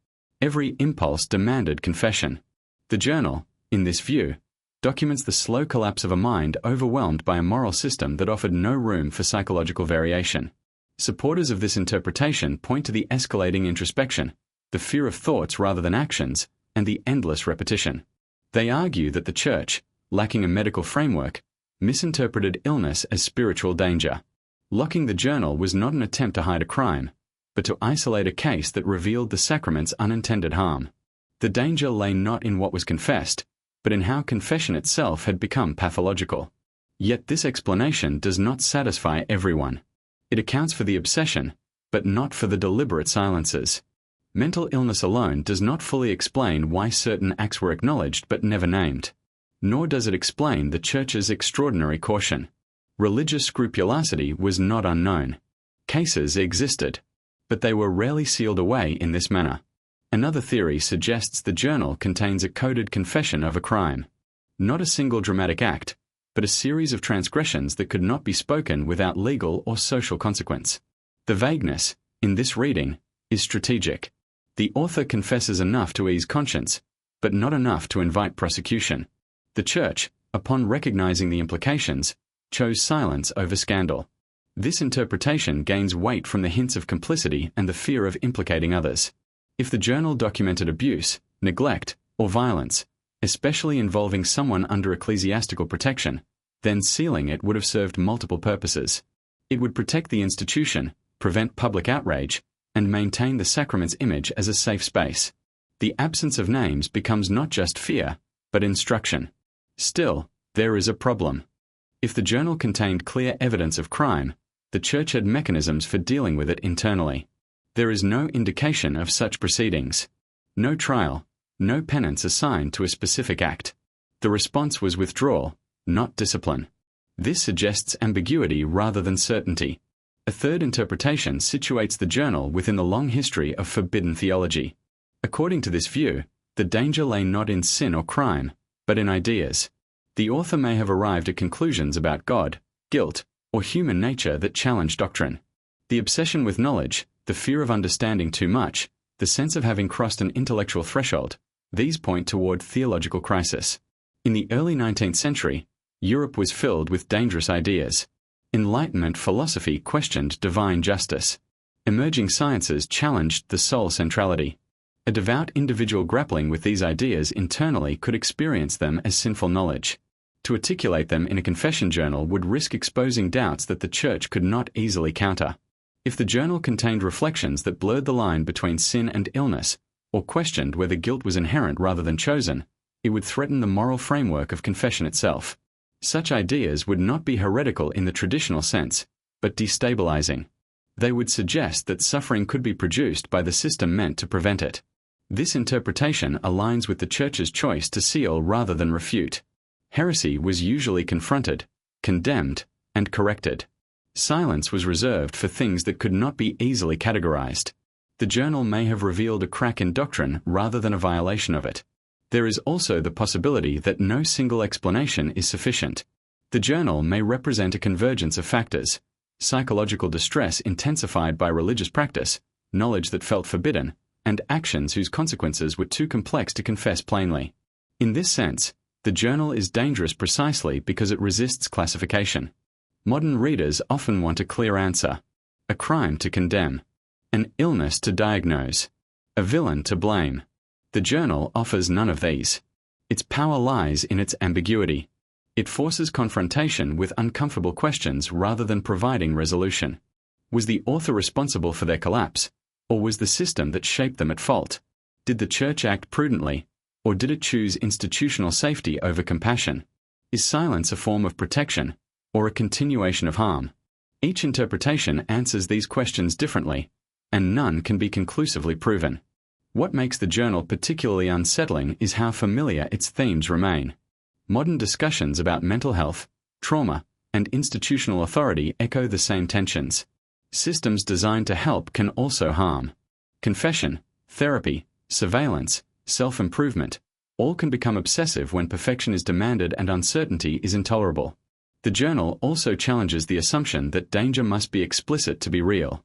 Every impulse demanded confession. The journal, in this view, documents the slow collapse of a mind overwhelmed by a moral system that offered no room for psychological variation. Supporters of this interpretation point to the escalating introspection, the fear of thoughts rather than actions, and the endless repetition. They argue that the Church, lacking a medical framework, misinterpreted illness as spiritual danger. Locking the journal was not an attempt to hide a crime, but to isolate a case that revealed the sacrament's unintended harm. The danger lay not in what was confessed, but in how confession itself had become pathological. Yet this explanation does not satisfy everyone. It accounts for the obsession, but not for the deliberate silences. Mental illness alone does not fully explain why certain acts were acknowledged but never named. Nor does it explain the Church's extraordinary caution. Religious scrupulosity was not unknown. Cases existed, but they were rarely sealed away in this manner. Another theory suggests the journal contains a coded confession of a crime. Not a single dramatic act, but a series of transgressions that could not be spoken without legal or social consequence. The vagueness, in this reading, is strategic. The author confesses enough to ease conscience, but not enough to invite prosecution. The Church, upon recognizing the implications, chose silence over scandal. This interpretation gains weight from the hints of complicity and the fear of implicating others. If the journal documented abuse, neglect, or violence, especially involving someone under ecclesiastical protection, then sealing it would have served multiple purposes. It would protect the institution, prevent public outrage, and maintain the sacrament's image as a safe space. The absence of names becomes not just fear, but instruction. Still, there is a problem. If the journal contained clear evidence of crime, the Church had mechanisms for dealing with it internally. There is no indication of such proceedings. No trial, no penance assigned to a specific act. The response was withdrawal, not discipline. This suggests ambiguity rather than certainty. A third interpretation situates the journal within the long history of forbidden theology. According to this view, the danger lay not in sin or crime, but in ideas. The author may have arrived at conclusions about God, guilt, or human nature that challenge doctrine. The obsession with knowledge, the fear of understanding too much, the sense of having crossed an intellectual threshold, these point toward theological crisis. In the early 19th century, Europe was filled with dangerous ideas. Enlightenment philosophy questioned divine justice. Emerging sciences challenged the soul centrality. A devout individual grappling with these ideas internally could experience them as sinful knowledge. To articulate them in a confession journal would risk exposing doubts that the Church could not easily counter. If the journal contained reflections that blurred the line between sin and illness, or questioned whether guilt was inherent rather than chosen, it would threaten the moral framework of confession itself. Such ideas would not be heretical in the traditional sense, but destabilizing. They would suggest that suffering could be produced by the system meant to prevent it. This interpretation aligns with the Church's choice to seal rather than refute. Heresy was usually confronted, condemned, and corrected. Silence was reserved for things that could not be easily categorized. The journal may have revealed a crack in doctrine rather than a violation of it. There is also the possibility that no single explanation is sufficient. The journal may represent a convergence of factors: psychological distress intensified by religious practice, knowledge that felt forbidden, and actions whose consequences were too complex to confess plainly. In this sense, the journal is dangerous precisely because it resists classification. Modern readers often want a clear answer: a crime to condemn, an illness to diagnose, a villain to blame. The journal offers none of these. Its power lies in its ambiguity. It forces confrontation with uncomfortable questions rather than providing resolution. Was the author responsible for their collapse, or was the system that shaped them at fault? Did the Church act prudently, or did it choose institutional safety over compassion? Is silence a form of protection, or a continuation of harm? Each interpretation answers these questions differently, and none can be conclusively proven. What makes the journal particularly unsettling is how familiar its themes remain. Modern discussions about mental health, trauma, and institutional authority echo the same tensions. Systems designed to help can also harm. Confession, therapy, surveillance, self-improvement, all can become obsessive when perfection is demanded and uncertainty is intolerable. The journal also challenges the assumption that danger must be explicit to be real.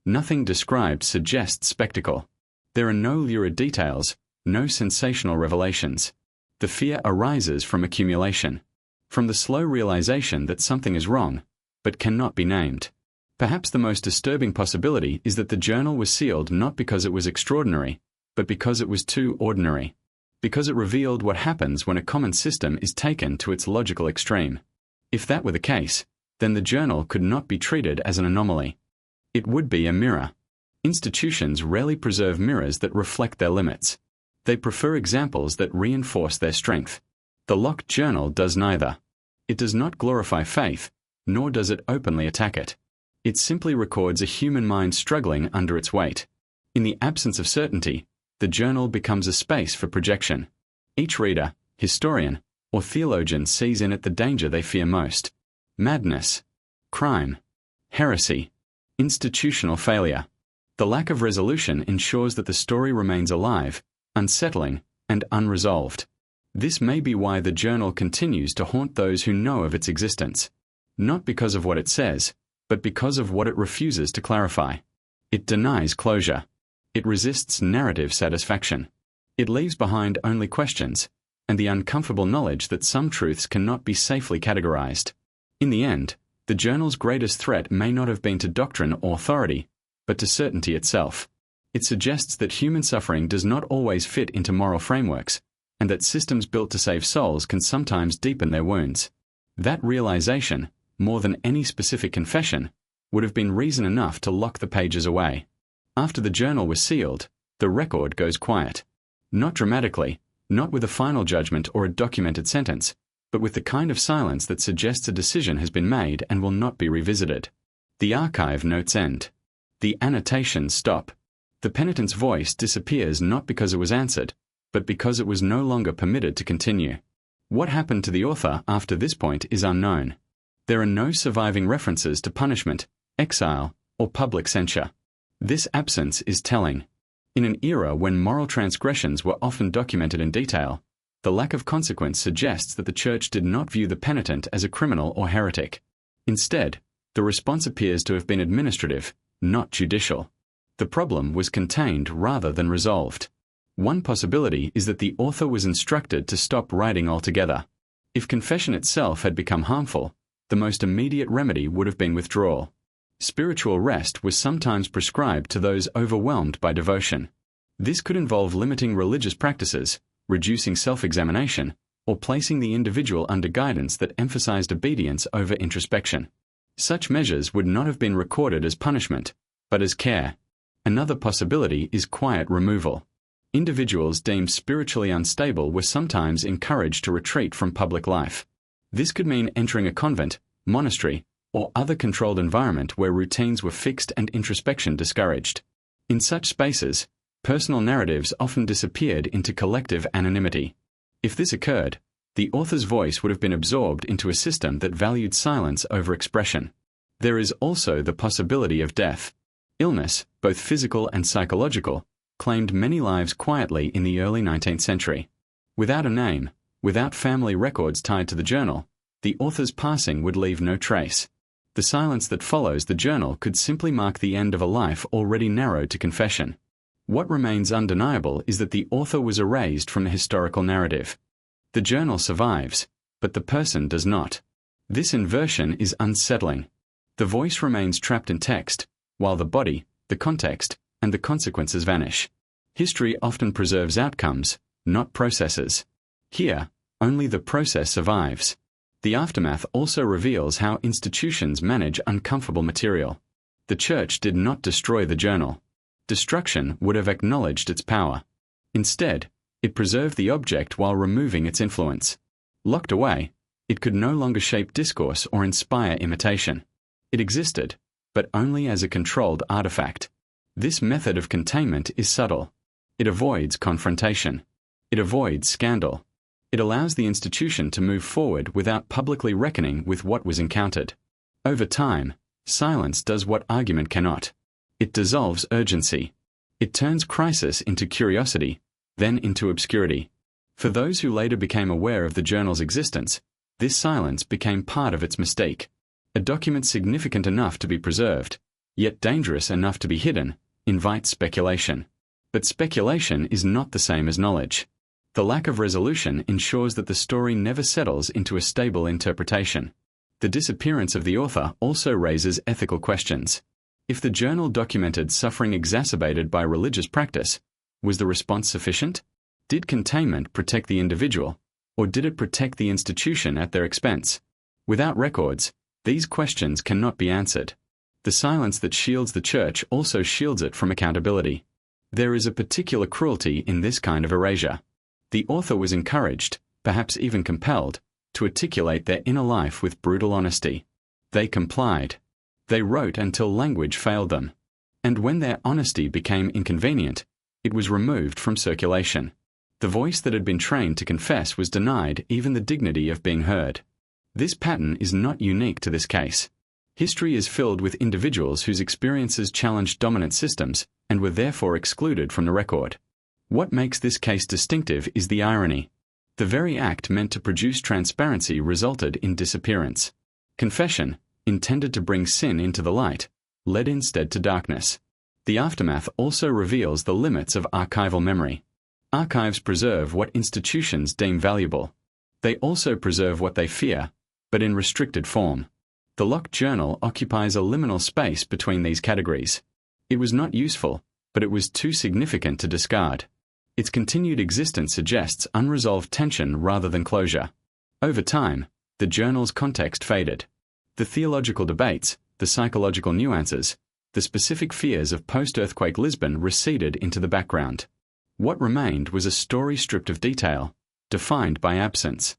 Nothing described suggests spectacle. There are no lurid details, no sensational revelations. The fear arises from accumulation, from the slow realization that something is wrong, but cannot be named. Perhaps the most disturbing possibility is that the journal was sealed not because it was extraordinary, but because it was too ordinary. Because it revealed what happens when a common system is taken to its logical extreme. If that were the case, then the journal could not be treated as an anomaly. It would be a mirror. Institutions rarely preserve mirrors that reflect their limits. They prefer examples that reinforce their strength. The locked journal does neither. It does not glorify faith, nor does it openly attack it. It simply records a human mind struggling under its weight. In the absence of certainty, the journal becomes a space for projection. Each reader, historian, or theologian sees in it the danger they fear most: madness, crime, heresy, institutional failure. The lack of resolution ensures that the story remains alive, unsettling, and unresolved. This may be why the journal continues to haunt those who know of its existence. Not because of what it says, but because of what it refuses to clarify. It denies closure. It resists narrative satisfaction. It leaves behind only questions, and the uncomfortable knowledge that some truths cannot be safely categorized. In the end, the journal's greatest threat may not have been to doctrine or authority, but to certainty itself. It suggests that human suffering does not always fit into moral frameworks, and that systems built to save souls can sometimes deepen their wounds. That realization, more than any specific confession, would have been reason enough to lock the pages away. After the journal was sealed, the record goes quiet. Not dramatically, not with a final judgment or a documented sentence, but with the kind of silence that suggests a decision has been made and will not be revisited. The archive notes end. The annotations stop. The penitent's voice disappears not because it was answered, but because it was no longer permitted to continue. What happened to the author after this point is unknown. There are no surviving references to punishment, exile, or public censure. This absence is telling. In an era when moral transgressions were often documented in detail, the lack of consequence suggests that the Church did not view the penitent as a criminal or heretic. Instead, the response appears to have been administrative, not judicial. The problem was contained rather than resolved. One possibility is that the author was instructed to stop writing altogether. If confession itself had become harmful, the most immediate remedy would have been withdrawal. Spiritual rest was sometimes prescribed to those overwhelmed by devotion. This could involve limiting religious practices, reducing self-examination, or placing the individual under guidance that emphasized obedience over introspection. Such measures would not have been recorded as punishment, but as care. Another possibility is quiet removal. Individuals deemed spiritually unstable were sometimes encouraged to retreat from public life. This could mean entering a convent, monastery, or other controlled environment where routines were fixed and introspection discouraged. In such spaces, personal narratives often disappeared into collective anonymity. If this occurred, the author's voice would have been absorbed into a system that valued silence over expression. There is also the possibility of death. Illness, both physical and psychological, claimed many lives quietly in the early 19th century. Without a name, without family records tied to the journal, the author's passing would leave no trace. The silence that follows the journal could simply mark the end of a life already narrowed to confession. What remains undeniable is that the author was erased from the historical narrative. The journal survives, but the person does not. This inversion is unsettling. The voice remains trapped in text, while the body, the context, and the consequences vanish. History often preserves outcomes, not processes. Here, only the process survives. The aftermath also reveals how institutions manage uncomfortable material. The Church did not destroy the journal. Destruction would have acknowledged its power. Instead, it preserved the object while removing its influence. Locked away, it could no longer shape discourse or inspire imitation. It existed, but only as a controlled artifact. This method of containment is subtle. It avoids confrontation. It avoids scandal. It allows the institution to move forward without publicly reckoning with what was encountered. Over time, silence does what argument cannot. It dissolves urgency. It turns crisis into curiosity, then into obscurity. For those who later became aware of the journal's existence, this silence became part of its mystique. A document significant enough to be preserved, yet dangerous enough to be hidden, invites speculation. But speculation is not the same as knowledge. The lack of resolution ensures that the story never settles into a stable interpretation. The disappearance of the author also raises ethical questions. If the journal documented suffering exacerbated by religious practice, was the response sufficient? Did containment protect the individual, or did it protect the institution at their expense? Without records, these questions cannot be answered. The silence that shields the church also shields it from accountability. There is a particular cruelty in this kind of erasure. The author was encouraged, perhaps even compelled, to articulate their inner life with brutal honesty. They complied. They wrote until language failed them. And when their honesty became inconvenient, it was removed from circulation. The voice that had been trained to confess was denied even the dignity of being heard. This pattern is not unique to this case. History is filled with individuals whose experiences challenged dominant systems and were therefore excluded from the record. What makes this case distinctive is the irony. The very act meant to produce transparency resulted in disappearance. Confession, intended to bring sin into the light, led instead to darkness. The aftermath also reveals the limits of archival memory. Archives preserve what institutions deem valuable. They also preserve what they fear, but in restricted form. The locked journal occupies a liminal space between these categories. It was not useful, but it was too significant to discard. Its continued existence suggests unresolved tension rather than closure. Over time, the journal's context faded. The theological debates, the psychological nuances, the specific fears of post-earthquake Lisbon receded into the background. What remained was a story stripped of detail, defined by absence.